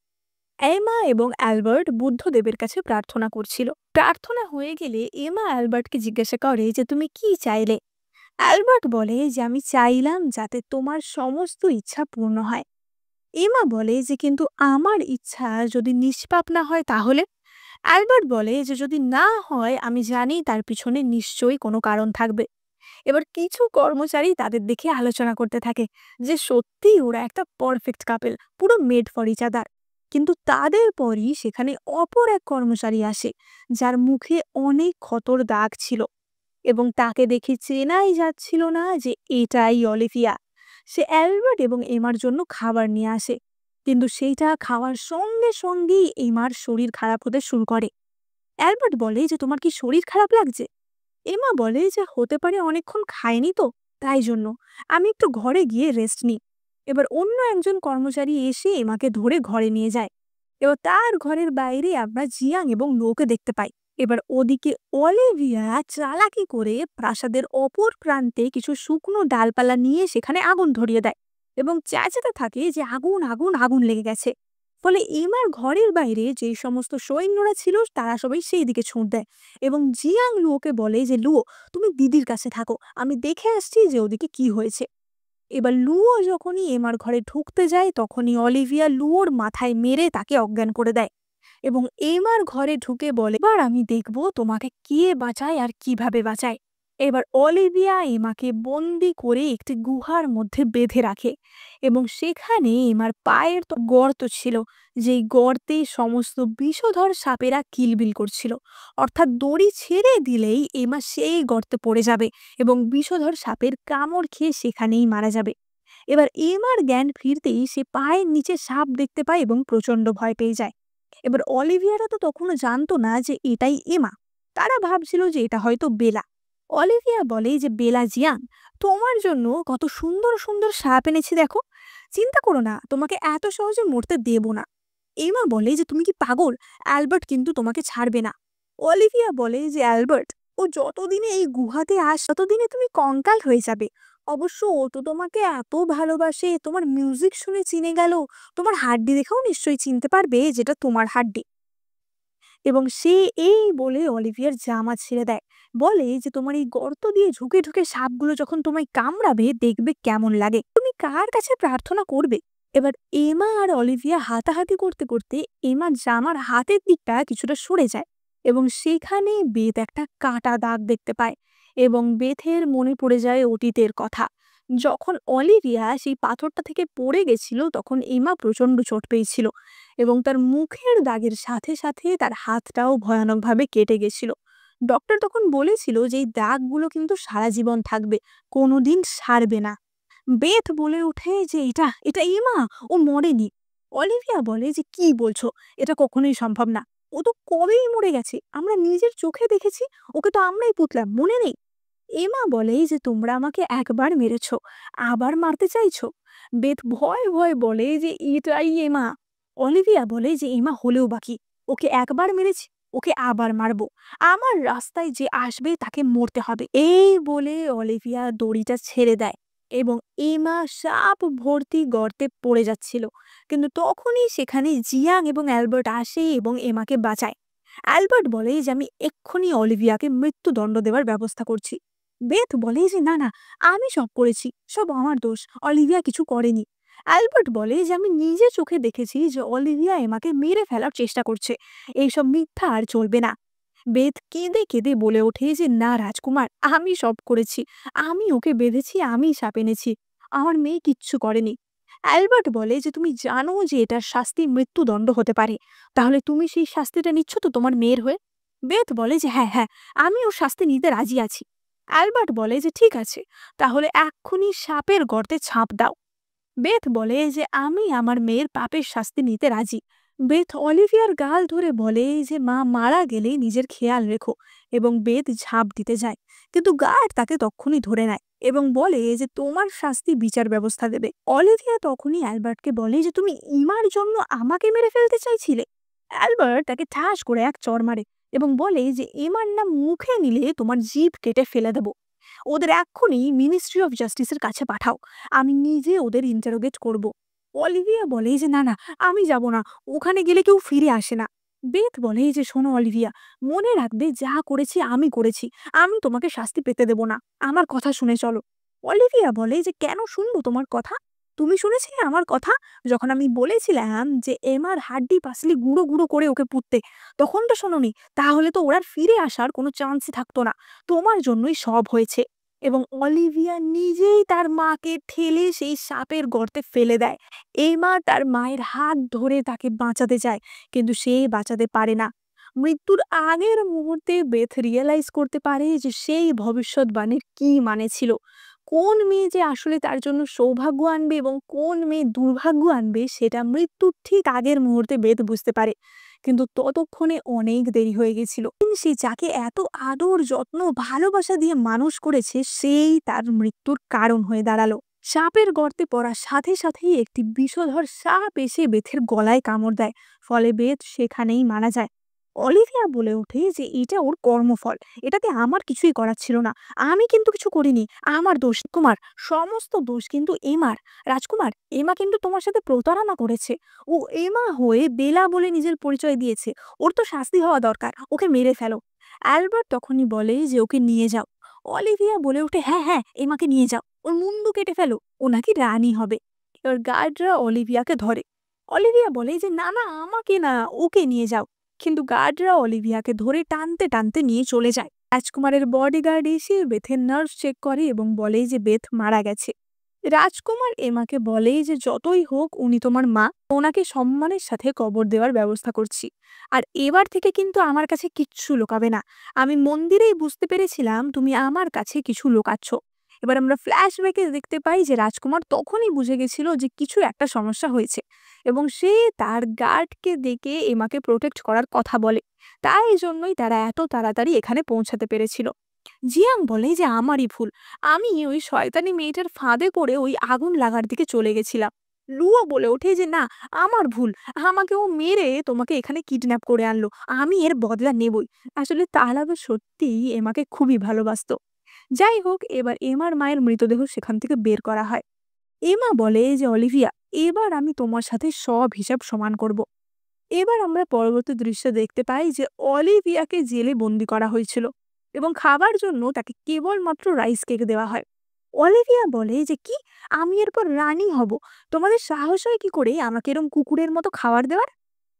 এমা এবং অ্যালবার্ট বুদ্ধদেবের কাছে প্রার্থনা করছিল। প্রার্থনা হয়ে গেলে এমা অ্যালবার্টকে জিজ্ঞাসা করে যে তুমি কি চাইলে? অ্যালবার্ট বলে যে আমি চাইলাম যাতে তোমার সমস্ত ইচ্ছা পূর্ণ হয়। এমা বলে যে কিন্তু আমার ইচ্ছা যদি নিষ্পাপ না হয় তাহলে? অ্যালবার্ট বলে যে যদি না হয় আমি জানি তার পিছনে নিশ্চয়ই কোনো কারণ থাকবে। এবার কিছু কর্মচারী তাদের দেখে আলোচনা করতে থাকে যে সত্যিই ওরা একটা পারফেক্ট কাপেল, পুরো মেড ফর ইচ আদার। কিন্তু তাদের পরই সেখানে অপর এক কর্মচারী আসে যার মুখে অনেক ক্ষতর দাগ ছিল এবং তাকে দেখে চেনাই যাচ্ছিল না যে এটাই অলিভিয়া। সে অ্যালবার্ট এবং এমার জন্য খাবার নিয়ে আসে, কিন্তু সেইটা খাওয়ার সঙ্গে সঙ্গেই এমার শরীর খারাপ হতে শুরু করে। অ্যালবার্ট বলে যে তোমার কি শরীর খারাপ লাগছে? এমা বলে যে হতে পারে অনেকক্ষণ খায়নি তো, তাই জন্য আমি একটু ঘরে গিয়ে রেস্ট নিই। এবার অন্য একজন কর্মচারী এসে এমাকে ধরে ঘরে নিয়ে যায়। এবার তার ঘরের বাইরে আমরা জিয়াং এবং লোকে দেখতে পাই। এবার ওদিকে অলিভিয়া চালাকি করে প্রাসাদের অপর প্রান্তে কিছু শুকনো ডালপালা নিয়ে সেখানে আগুন ধরিয়ে দেয় এবং চেঁচাতে থাকে যে আগুন আগুন আগুন লেগে গেছে। ফলে এমার ঘরের বাইরে যে সমস্ত সৈন্যরা ছিল তারা সবাই সেই দিকে ছুট দেয় এবং জিয়াং লুওকে বলে যে লুও, তুমি দিদির কাছে থাকো, আমি দেখে আসছি যে ওদিকে কি হয়েছে। এবার লুও যখনই এমার ঘরে ঢুকতে যায় তখনই অলিভিয়া লুওর মাথায় মেরে তাকে অজ্ঞান করে দেয় এবং এমার ঘরে ঢুকে বলে এবার আমি দেখব তোমাকে কে বাঁচায় আর কিভাবে বাঁচায়। এবার অলিভিয়া এমাকে বন্দি করে একটি গুহার মধ্যে বেঁধে রাখে এবং সেখানে এমার পায়ের তো গর্ত ছিল, যেই গর্তে সমস্ত বিষধর সাপেরা কিলবিল করছিল। অর্থাৎ দড়ি ছেড়ে দিলেই এমা সেই গর্তে পড়ে যাবে এবং বিষধর সাপের কামড় খেয়ে সেখানেই মারা যাবে। এবার এমার জ্ঞান ফিরতেই সে পায়ের নিচে সাপ দেখতে পায় এবং প্রচন্ড ভয় পেয়ে যায়। এবার অলিভিয়ারা তো তখনও জানতো না যে এটাই এমা। তারা ভাবছিল যে এটা হয়তো বেলা। অলিভিয়া বলে যে বেলা জিয়ান, তোমার জন্য কত সুন্দর সুন্দর সাপ এনেছি দেখো, চিন্তা করো না, তোমাকে এত সহজে মরতে দেব না। এমা বলে যে তুমি কি পাগল, অ্যালবার্ট কিন্তু তোমাকে ছাড়বে না। অলিভিয়া বলে যে অ্যালবার্ট, ও যতদিনে এই গুহাতে ততদিনে তুমি কঙ্কাল হয়ে যাবে। অবশ্য ও তো তোমাকে এত ভালোবাসে, তোমার মিউজিক শুনে চিনে গেল, তোমার হাড্ডি দেখেও নিশ্চয়ই চিনতে পারবে যেটা তোমার হাড্ডি। এবং সে এই বলে অলিভিয়ার জামা ছেড়ে দেয়, বলে যে তোমার এই গর্ত দিয়ে ঢুকে ঢুকে সাপগুলো যখন তোমায় কামড়াবে দেখবে কেমন লাগে, তুমি কার কাছে প্রার্থনা করবে। এবার এমা আর অলিভিয়া হাতাহাতি করতে করতে এমার জামার হাতের দিকটা কিছুটা সরে যায় এবং সেখানে বেত একটা কাটা দাগ দেখতে পায় এবং বেথের মনে পড়ে যায় অতীতের কথা। যখন অলিভিয়া সেই পাথরটা থেকে পড়ে গেছিল তখন এমা প্রচন্ড চোট পেয়েছিল এবং তার মুখের দাগের সাথে সাথে তার হাতটাও ভয়ানকভাবে কেটে গেছিল। ডক্টর তখন বলেছিল যে এই দাগগুলো কিন্তু সারা জীবন থাকবে, কোনোদিন সারবে না। বেথ বলে ওঠে যে এটা এটা এমা, ও মরেনি। অলিভিয়া বলে যে কি বলছো, এটা কখনোই সম্ভব না, ও তো কবেই মরে গেছে, আমরা নিজের চোখে দেখেছি, ওকে তো আমরাই পুতলাম, মনে নেই। এমা বলে যে তোমরা আমাকে একবার মেরেছো, আবার মারতে চাইছো। বেথ ভয় ভয় বলে যে এটাই এমা। অলিভিয়া বলে যে এমা হলেও বাকি, ওকে একবার মেরেছি, ওকে আবার মারবো, আমার রাস্তায় যে আসবে তাকে মরতে হবে। এই বলে অলিভিয়া দড়িটা ছেড়ে দেয় এবং এমা সাপ ভর্তি গর্তে পড়ে যাচ্ছিল। কিন্তু তখনই সেখানে জিয়াং এবং অ্যালবার্ট আসে এবং এমাকে বাঁচায়। অ্যালবার্ট বলে যে আমি এক্ষুনি অলিভিয়াকে মৃত্যুদণ্ড দেওয়ার ব্যবস্থা করছি। বেথ বলে যে না না, আমি সব করেছি, সব আমার দোষ, অলিভিয়া কিছু করেনি। অ্যালবার্ট বলে যে আমি নিজে চোখে দেখেছি যে অলিভিয়া এমাকে মেরে ফেলার চেষ্টা করছে, এইসব মিথ্যা আর চলবে না। বেথ কেঁদে কেঁদে বলে ওঠে যে না রাজকুমার, আমি সব করেছি, আমি ওকে বেঁধেছি, আমি সাপ এনেছি, আমার মেয়ে কিচ্ছু করেনি। অ্যালবার্ট বলে যে তুমি জানো যে এটার শাস্তি মৃত্যুদণ্ড হতে পারে, তাহলে তুমি সেই শাস্তিটা নিচ্ছ তো তোমার মেয়ের হয়ে? বেথ বলে যে হ্যাঁ হ্যাঁ, আমি ওর শাস্তি নিতে রাজি আছি। অ্যালবার্ট বলে যে ঠিক আছে, তাহলে এক্ষুনি সাপের গর্তে ছাপ দাও। বেথ বলে যে আমি আমার মেয়ের পাপের শাস্তি নিতে রাজি। বেথ অলিভিয়ার গাল ধরে বলে যে মা মারা গেলে নিজের খেয়াল রেখো এবং বেথ ঝাঁপ দিতে যায়, কিন্তু গার্ড তাকে তখনই ধরে নেয় এবং বলে যে তোমার শাস্তি বিচার ব্যবস্থা দেবে। অলিভিয়া তখনই অ্যালবার্টকে বলে যে তুমি ইমার জন্য আমাকে মেরে ফেলতে চাইছিলে। অ্যালবার্ট তাকে ঠাস করে এক চড় মারে এবং বলে যে এমার নাম মুখে নিলে তোমার জিভ কেটে ফেলে দেবো। ওদের এক্ষুনি মিনিস্ট্রি অফ জাস্টিসের কাছে পাঠাও, আমি নিজে ওদের ইন্টারোগেট করব। অলিভিয়া বলে যে না না, আমি যাব না, ওখানে গেলে কেউ ফিরে আসে না। বেথ বলে যে শোনো অলিভিয়া, মনে রাখবে যা করেছি আমি করেছি, আমি তোমাকে শাস্তি পেতে দেব না, আমার কথা শুনে চলো। অলিভিয়া বলে যে কেন শুনবো তোমার কথা? তুমি শুনেছিলে আমার কথা যখন আমি বলেছিলাম যে এমার হাড্ডি পাসলি গুঁড়ো গুঁড়ো করে ওকে পুঁততে? তখন তো শোনোনি। তাহলে তো ওরা ফিরে আসার কোনো চান্সই থাকতো না। তোমার জন্যই সব হয়েছে। এবং অলিভিয়া নিজেই তার মাকে ঠেলে সেই সাপের গর্তে ফেলে দেয়। এমা তার মায়ের হাত ধরে তাকে বাঁচাতে চায়, কিন্তু সে বাঁচাতে পারে না। মৃত্যুর আগের মুহূর্তে বেথ রিয়েলাইজ করতে পারে যে সেই ভবিষ্যৎবাণীর কি মানে ছিল। কোন মেয়ে যে আসলে তার জন্য সৌভাগ্য আনবে এবং কোন মেয়ে দুর্ভাগ্য আনবে সেটা মৃত্যুর ঠিক আগের মুহূর্তে বেথ বুঝতে পারে। কিন্তু ততক্ষণে অনেক দেরি হয়ে গেছিল। সে যাকে এত আদর যত্ন ভালোবাসা দিয়ে মানুষ করেছে সেই তার মৃত্যুর কারণ হয়ে দাঁড়ালো। সাপের গর্তে পড়ার সাথে সাথেই একটি বিষধর সাপ এসে বেথের গলায় কামড় দেয়। ফলে বেথ সেখানেই মারা যায়। অলিভিয়া বলে ওঠে যে এটা ওর কর্মফল, এটাতে আমার কিছুই করার ছিল না, আমি কিন্তু কিছু করিনি, আমার দোষ। কুমার, সমস্ত দোষ কিন্তু এমার। রাজকুমার, এমা কিন্তু তোমার সাথে প্রতারণা করেছে। ও এমা হয়ে বেলা বলে নিজের পরিচয় দিয়েছে। ওর তো শাস্তি হওয়া দরকার, ওকে মেরে ফেলো। অ্যালবার্ট তখনই বলে যে ওকে নিয়ে যাও। অলিভিয়া বলে ওঠে হ্যাঁ হ্যাঁ, এমাকে নিয়ে যাও, ওর মুন্ডু কেটে ফেলো, ও নাকি রানী হবে। এবার গার্ডরা অলিভিয়াকে ধরে। অলিভিয়া বলে যে না না, আমাকে না, ওকে নিয়ে যাও। কিন্তু গার্ডরা অলিভিয়াকে ধরে টানতে টানতে নিয়ে চলে যায়। রাজকুমারের বডিগার্ড এসে বেথের নার্ভ চেক করে এবং বলে যে বেথ মারা গেছে। রাজকুমার এমাকে বলে যে যতই হোক উনি তোমার মা, ওনাকে সম্মানের সাথে কবর দেওয়ার ব্যবস্থা করছি। আর এবার থেকে কিন্তু আমার কাছে কিচ্ছু লুকাবে না। আমি মন্দিরেই বুঝতে পেরেছিলাম তুমি আমার কাছে কিছু লুকাচ্ছ। এবার আমরা ফ্ল্যাশব্যাকে দেখতে পাই যে রাজকুমার তখনই বুঝে গেছিল যে কিছু একটা সমস্যা হয়েছে এবং সে তার গার্ডকে ডেকে এমাকে প্রোটেক্ট করার কথা বলে। তাই জন্যই তারা এত তাড়াতাড়ি এখানে পৌঁছাতে পেরেছিল। জিয়াং বলে যে আমারই ভুল, আমি ওই শয়তানি মেয়েটার ফাঁদে পড়ে ওই আগুন লাগার দিকে চলে গেছিলাম। লুও বলে ওঠে যে না, আমার ভুল, আমাকে ও মেরে তোমাকে এখানে কিডন্যাপ করে আনলো, আমি এর বদলা নেবই। আসলে তালাবে সত্যিই এমাকে খুবই ভালোবাসতো। যাই হোক, এবার এমার মায়ের মৃতদেহ সেখান থেকে বের করা হয়। এমা বলে যে অলিভিয়া, এবার আমি তোমার সাথে সব হিসাব সমান করব। এবার আমরা পরবর্তী দৃশ্যে দেখতে পাই যে অলিভিয়াকে জেলে বন্দি করা হয়েছিল এবং খাবার জন্য তাকে কেবলমাত্র রাইস কেক দেওয়া হয়। অলিভিয়া বলে যে কি, আমি এরপর রানী হব? তোমাদের সাহস হয় কি করে আমাকে এরম কুকুরের মতো খাবার দেওয়ার?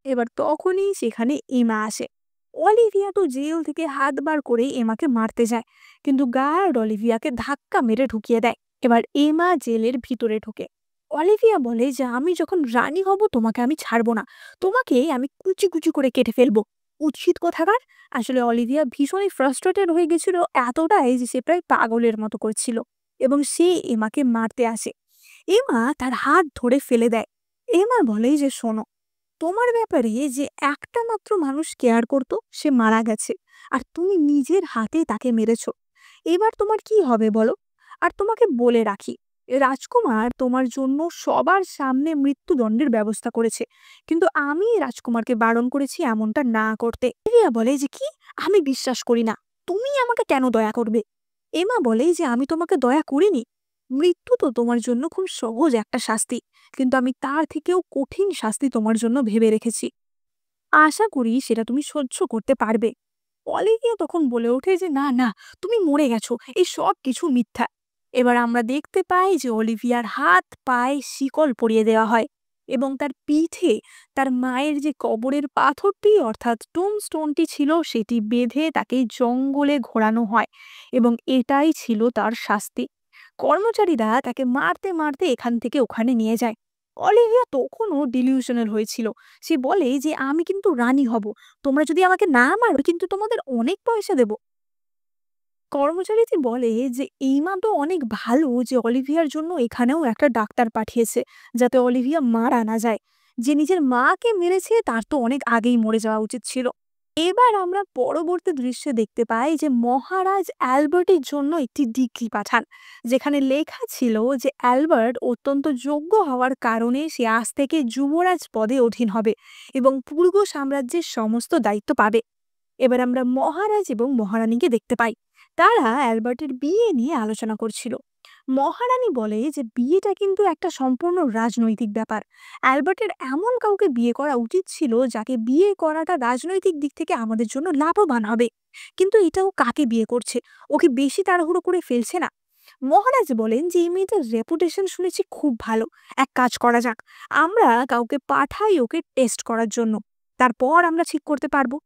এবার তখনই সেখানে এমা আসে। অলিভিয়া তো জেল থেকে হাত বার করে এমাকে মারতে যায়, কিন্তু গার্ড অলিভিয়াকে ধাক্কা মেরে ঢুকিয়ে দেয়। এবার এমা জেলের ভিতরে ঢোকে। অলিভিয়া বলে যে আমি যখন রানী হব তোমাকে আমি ছাড়বো না, তোমাকে আমি কুচি কুচি করে কেটে ফেলবো। উচিত কোথাকার। আসলে অলিভিয়া ভীষণই ফ্রাস্ট্রেটেড হয়ে গেছিল, এতটাই যে সে প্রায় পাগলের মতো করছিল এবং সে এমাকে মারতে আসে। এমা তার হাত ধরে ফেলে দেয়। এমা বলে যে শোনো, তোমার ব্যাপারে যে একটা মাত্র মানুষ কেয়ার করতো সে মারা গেছে, আর তুমি নিজের হাতে তাকে মেরেছ। এবার তোমার কি হবে বলো? আর তোমাকে বলে রাখি, রাজকুমার তোমার জন্য সবার সামনে মৃত্যুদণ্ডের ব্যবস্থা করেছে, কিন্তু আমি রাজকুমারকে বারণ করেছি এমনটা না করতে। রিয়া বলে যে কি, আমি বিশ্বাস করি না, তুমি আমাকে কেন দয়া করবে? এমা বলে যে আমি তোমাকে দয়া করিনি, মৃত্যু তো তোমার জন্য খুব সহজ একটা শাস্তি, কিন্তু আমি তার থেকেও কঠিন শাস্তি তোমার জন্য ভেবে রেখেছি, আশা করি সেটা তুমি সহ্য করতে পারবে। অলিভিয়া তখন বলে ওঠে যে না না, তুমি মরে গেছো, এই সব কিছু মিথ্যা। এবার আমরা দেখতে পাই যে অলিভিয়ার হাত পায়ে শিকল পরিয়ে দেওয়া হয় এবং তার পিঠে তার মায়ের যে কবরের পাথরটি অর্থাৎ স্টোনটি ছিল সেটি বেঁধে তাকে জঙ্গলে ঘোরানো হয় এবং এটাই ছিল তার শাস্তি। কর্মচারীরা তাকে মারতে মারতে এখান থেকে ওখানে নিয়ে যায়। অলিভিয়া তখনও ডিলিউশনাল হয়েছিল। সে বলে যে আমি কিন্তু রানী হব, তোমরা যদি আমাকে না মারো কিন্তু তোমাদের অনেক পয়সা দেব। কর্মচারীটি বলে যে এইমা তো অনেক ভালো যে অলিভিয়ার জন্য এখানেও একটা ডাক্তার পাঠিয়েছে যাতে অলিভিয়া মারা না যায়। যে নিজের মাকে মেরেছে তার তো অনেক আগেই মরে যাওয়া উচিত ছিল। এবার আমরা পরবর্তী দৃশ্যে দেখতে পাই যে মহারাজ অ্যালবার্টের জন্য একটি ডিক্রি পাঠান, যেখানে লেখা ছিল যে অ্যালবার্ট অত্যন্ত যোগ্য হওয়ার কারণে সে আজ থেকে যুবরাজ পদে অধীন হবে এবং পূর্ব সাম্রাজ্যের সমস্ত দায়িত্ব পাবে। এবার আমরা মহারাজ এবং মহারানীকে দেখতে পাই। তারা অ্যালবার্টের বিয়ে নিয়ে আলোচনা করছিল। মহারানী বলে যে বিয়েটা কিন্তু একটা সম্পূর্ণ রাজনৈতিক ব্যাপার। অ্যালবার্টের এমন কাউকে বিয়ে করা উচিত ছিল যাকে বিয়ে করাটা রাজনৈতিক দিক থেকে আমাদের জন্য লাভবান হবে। কিন্তু এটাও কাকে বিয়ে করছে? ওকে বেশি তাড়াহুড়ো করে ফেলছে না? মহারাজ বলেন যে এই মেয়েটার রেপুটেশন শুনেছি খুব ভালো। এক কাজ করা যাক, আমরা কাউকে পাঠাই ওকে টেস্ট করার জন্য, তারপর আমরা ঠিক করতে পারবো।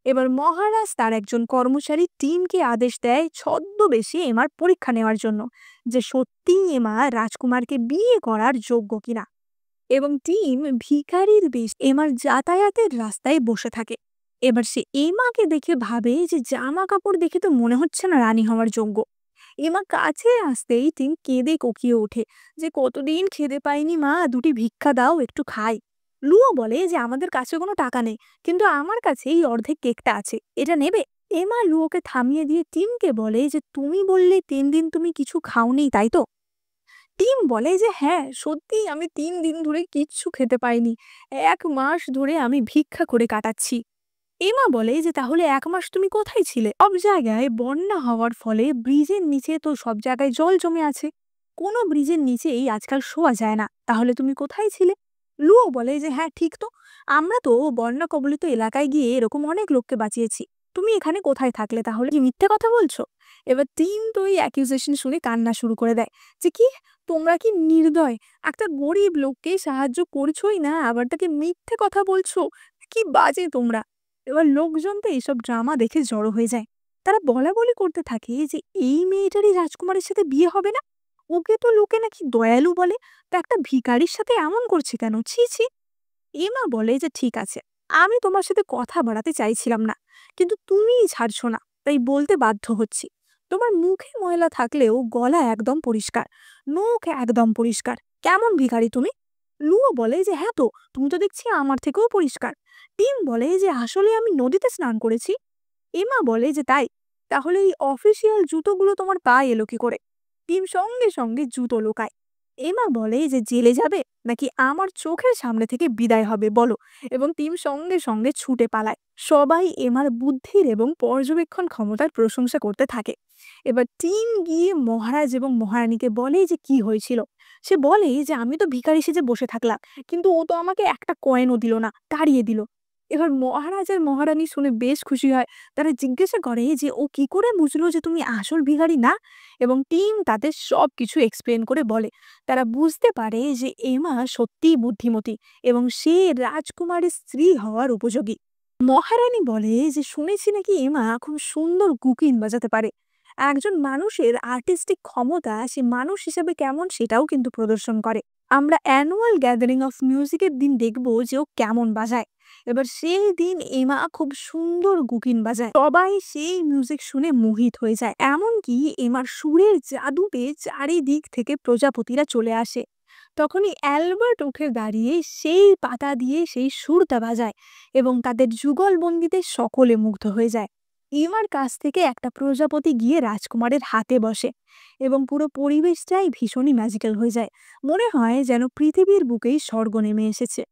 এবার মহারাজ তার একজন কর্মচারী টিমকে আদেশ দেয় ছদ্মবেশে এমার পরীক্ষা নেওয়ার জন্য, যে সত্যিই এমা রাজকুমারকে বিয়ে করার যোগ্য কিনা। এবং টিম ভিখারির বেশ এমার যাতায়াতের রাস্তায় বসে থাকে। এবার সে এমাকে দেখে ভাবে যে জামা কাপড় দেখে তো মনে হচ্ছে না রানী হওয়ার যোগ্য। এমা কাছে আসতেই টিম কেঁদে কোকিয়ে ওঠে যে কতদিন খেতে পাইনি মা, দুটি ভিক্ষা দাও একটু খাই। লুও বলে যে আমাদের কাছে কোনো টাকা নেই, কিন্তু আমার কাছে এই অর্ধেক কেকটা আছে, এটা নেবে? এমা লুওকে থামিয়ে দিয়ে টিমকে বলে যে তুমি বললে 3 দিন তুমি কিছু খাওনি, তাই তো? টিম বলে যে হ্যাঁ, সত্যিই আমি 3 দিন ধরে কিচ্ছু খেতে পাইনি। 1 মাস ধরে আমি ভিক্ষা করে কাটাচ্ছি। এমা বলে যে তাহলে 1 মাস তুমি কোথায় ছিলে? সব জায়গায় বন্যা হওয়ার ফলে ব্রিজের নিচে তো সব জায়গায় জল জমে আছে, কোনো ব্রিজের নিচেই আজকাল শোয়া যায় না, তাহলে তুমি কোথায় ছিলে? লুও বলে যে হ্যাঁ ঠিক তো, আমরা তো বন্যা কবলিত এলাকায় গিয়ে এরকম অনেক লোককে বাঁচিয়েছি। তুমি এখানে কোথায় থাকলে তাহলে? কি মিথ্যে কথা বলছো? এবার টিম তো এই অ্যাকিউজেশন শুনে কান্না শুরু করে দেয় যে কি, তোমরা কি নির্দয়? একটা গরিব লোককে সাহায্য করছোই না, আবার তাকে মিথ্যে কথা বলছো? কি বাজে তোমরা! এবার লোকজন তো এইসব ড্রামা দেখে জড়ো হয়ে যায়। তারা বলাবলি করতে থাকে যে এই মেয়েটারই রাজকুমারের সাথে বিয়ে হবে না? ওকে তো লোকে নাকি দয়ালু বলে, তো একটা ভিখারির সাথে এমন করছে কেন? ছি ছি। এমা বলে যে ঠিক আছে, আমি তোমার সাথে কথা বাড়াতে চাইছিলাম না, কিন্তু তুমিই ছাড়ছো না, তাই বলতে বাধ্য হচ্ছি। তোমার মুখে ময়লা থাকলেও গলা একদম পরিষ্কার, মুখ একদম পরিষ্কার। কেমন ভিখারি তুমি? লুও বলে যে হ্যাঁ তো, তুমি তো দেখছি আমার থেকেও পরিষ্কার। টিম বলে যে আসলে আমি নদীতে স্নান করেছি। এমা বলে যে তাই? তাহলে এই অফিসিয়াল জুতোগুলো তোমার পায়ে এলো কি করে? টিম সঙ্গে সঙ্গে জুতো লুকায়। এমা বলে যে জেলে যাবে নাকি আমার চোখের সামনে থেকে বিদায় হবে বলো, এবং টিম সঙ্গে সঙ্গে ছুটে পালায়। সবাই এমার বুদ্ধির এবং পর্যবেক্ষণ ক্ষমতার প্রশংসা করতে থাকে। এবার টিম গিয়ে মহারাজ এবং মহারানীকে বলে যে কি হয়েছিল। সে বলে যে আমি তো ভিখারি সেজে বসে থাকলাম, কিন্তু ও তো আমাকে একটা কয়েনও দিল না, তাড়িয়ে দিল। এবার মহারাজ আর মহারানী শুনে বেশ খুশি হয়। তারা জিজ্ঞাসা করে যে ও কি করে বুঝলো যে তুমি আসল ভিখারি না? এবং টিম তাদের সবকিছু এক্সপ্লেন করে বলে। তারা বুঝতে পারে যে এমা সত্যিই বুদ্ধিমতী এবং সে রাজকুমারের স্ত্রী হওয়ার উপযোগী। মহারানী বলে যে শুনেছি নাকি এমা খুব সুন্দর গুকিন বাজাতে পারে। একজন মানুষের আর্টিস্টিক ক্ষমতা সে মানুষ হিসেবে কেমন সেটাও কিন্তু প্রদর্শন করে। আমরা অ্যানুয়াল গ্যাদারিং অফ মিউজিকের দিন দেখব যে ও কেমন বাজায়। এবার সেই দিন এমা খুব সুন্দর গুকিন বাজায়, সবাই সেই মিউজিক শুনে মোহিত হয়ে যায়। এমনকি এমার সুরের জাদুতে চারিদিক থেকে প্রজাপতিরা চলে আসে। তখনই অ্যালবার্ট উঠে দাঁড়িয়ে সেই পাতা দিয়ে সেই সুরটা বাজায় এবং তাদের যুগলবন্দিতে সকলে মুগ্ধ হয়ে যায়। এমার কাছ থেকে একটা প্রজাপতি গিয়ে রাজকুমারের হাতে বসে এবং পুরো পরিবেশটাই ভীষণই ম্যাজিক্যাল হয়ে যায়। মনে হয় যেন পৃথিবীর বুকেই স্বর্গ নেমে এসেছে।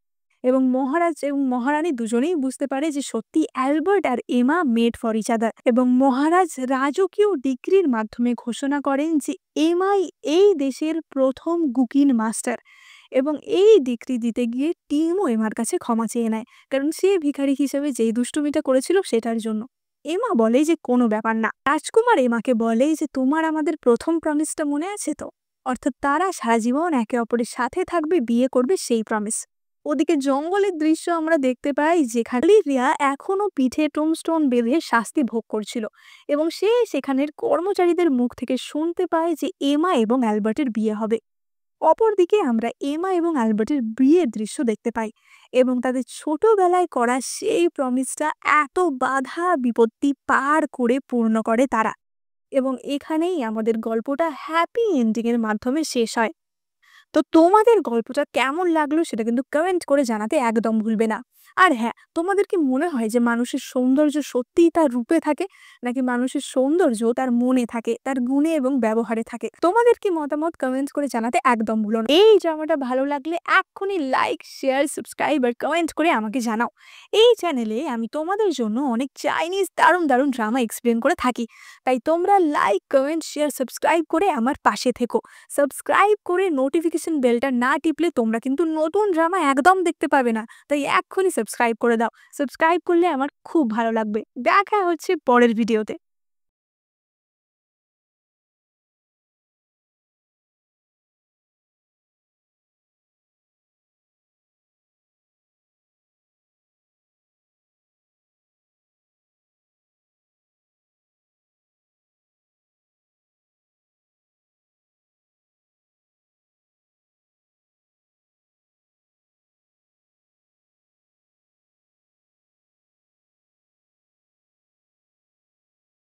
এবং মহারাজ এবং মহারানী দুজনেই বুঝতে পারে যে সত্যি অ্যালবার্ট আর Emma made for each other, এবং মহারাজ রাজকীয় ডিক্রির মাধ্যমে ঘোষণা করেন যে এমাই এই দেশের প্রথম গুকিন মাস্টার। এবং এই ডিক্রি দিতে গিয়ে টিমও এমার কাছে ক্ষমা চেয়ে নেয়, কারণ সে ভিখারি হিসেবে যেই দুষ্টুমিটা করেছিল সেটার জন্য। এমা বলে যে কোনো ব্যাপার না। রাজকুমার এমাকে বলে যে তোমার আমাদের প্রথম প্রমিসটা মনে আছে তো? অর্থাৎ তারা সারা জীবন একে অপরের সাথে থাকবে, বিয়ে করবে, সেই প্রমিস। ওদিকে জঙ্গলের দৃশ্য আমরা দেখতে পাই যেখানে রিয়া এখনো পিঠে টোমস্টোন বেঁধে শাস্তি ভোগ করছিল, এবং সে সেখানের কর্মচারীদের মুখ থেকে শুনতে পায় যে এমা এবং অ্যালবার্টের বিয়ে হবে। অপরদিকে আমরা এমা এবং অ্যালবার্টের বিয়ের দৃশ্য দেখতে পাই, এবং তাদের ছোটবেলায় করা সেই প্রমিসটা এত বাধা বিপত্তি পার করে পূর্ণ করে তারা। এবং এখানেই আমাদের গল্পটা হ্যাপি এন্ডিং এর মাধ্যমে শেষ হয়। তো তোমাদের গল্পটা কেমন লাগলো সেটা কিন্তু কমেন্ট করে জানাতে একদম ভুলবে না। আর হ্যাঁ, তোমাদের কি মনে হয় যে মানুষের সৌন্দর্য সত্যিই তার রূপে থাকে? নাকি মানুষের সৌন্দর্য তার মনে থাকে, তার গুণে এবং ব্যবহারে থাকে? তোমাদের কি মতামত কমেন্ট করে জানাতে একদম ভুলো না। এই ড্রামাটা ভালো লাগলে এক্ষুনি লাইক, শেয়ার, সাবস্ক্রাইব আর কমেন্ট করে আমাকে জানাও। এই চ্যানেলে আমি তোমাদের জন্য অনেক চাইনিজ দারুণ ড্রামা এক্সপ্লেন করে থাকি। তাই তোমরা লাইক, কমেন্ট, শেয়ার, সাবস্ক্রাইব করে আমার পাশে থেকো। সাবস্ক্রাইব করে নোটিফিকেশন বেলটা না টিপলে তোমরা কিন্তু নতুন ড্রামা একদম দেখতে পাবে না। তাই এক্ষুনি সাবস্ক্রাইব করে দাও। সাবস্ক্রাইব করলে আমার খুব ভালো লাগবে। দেখা হচ্ছে পরের ভিডিওতে।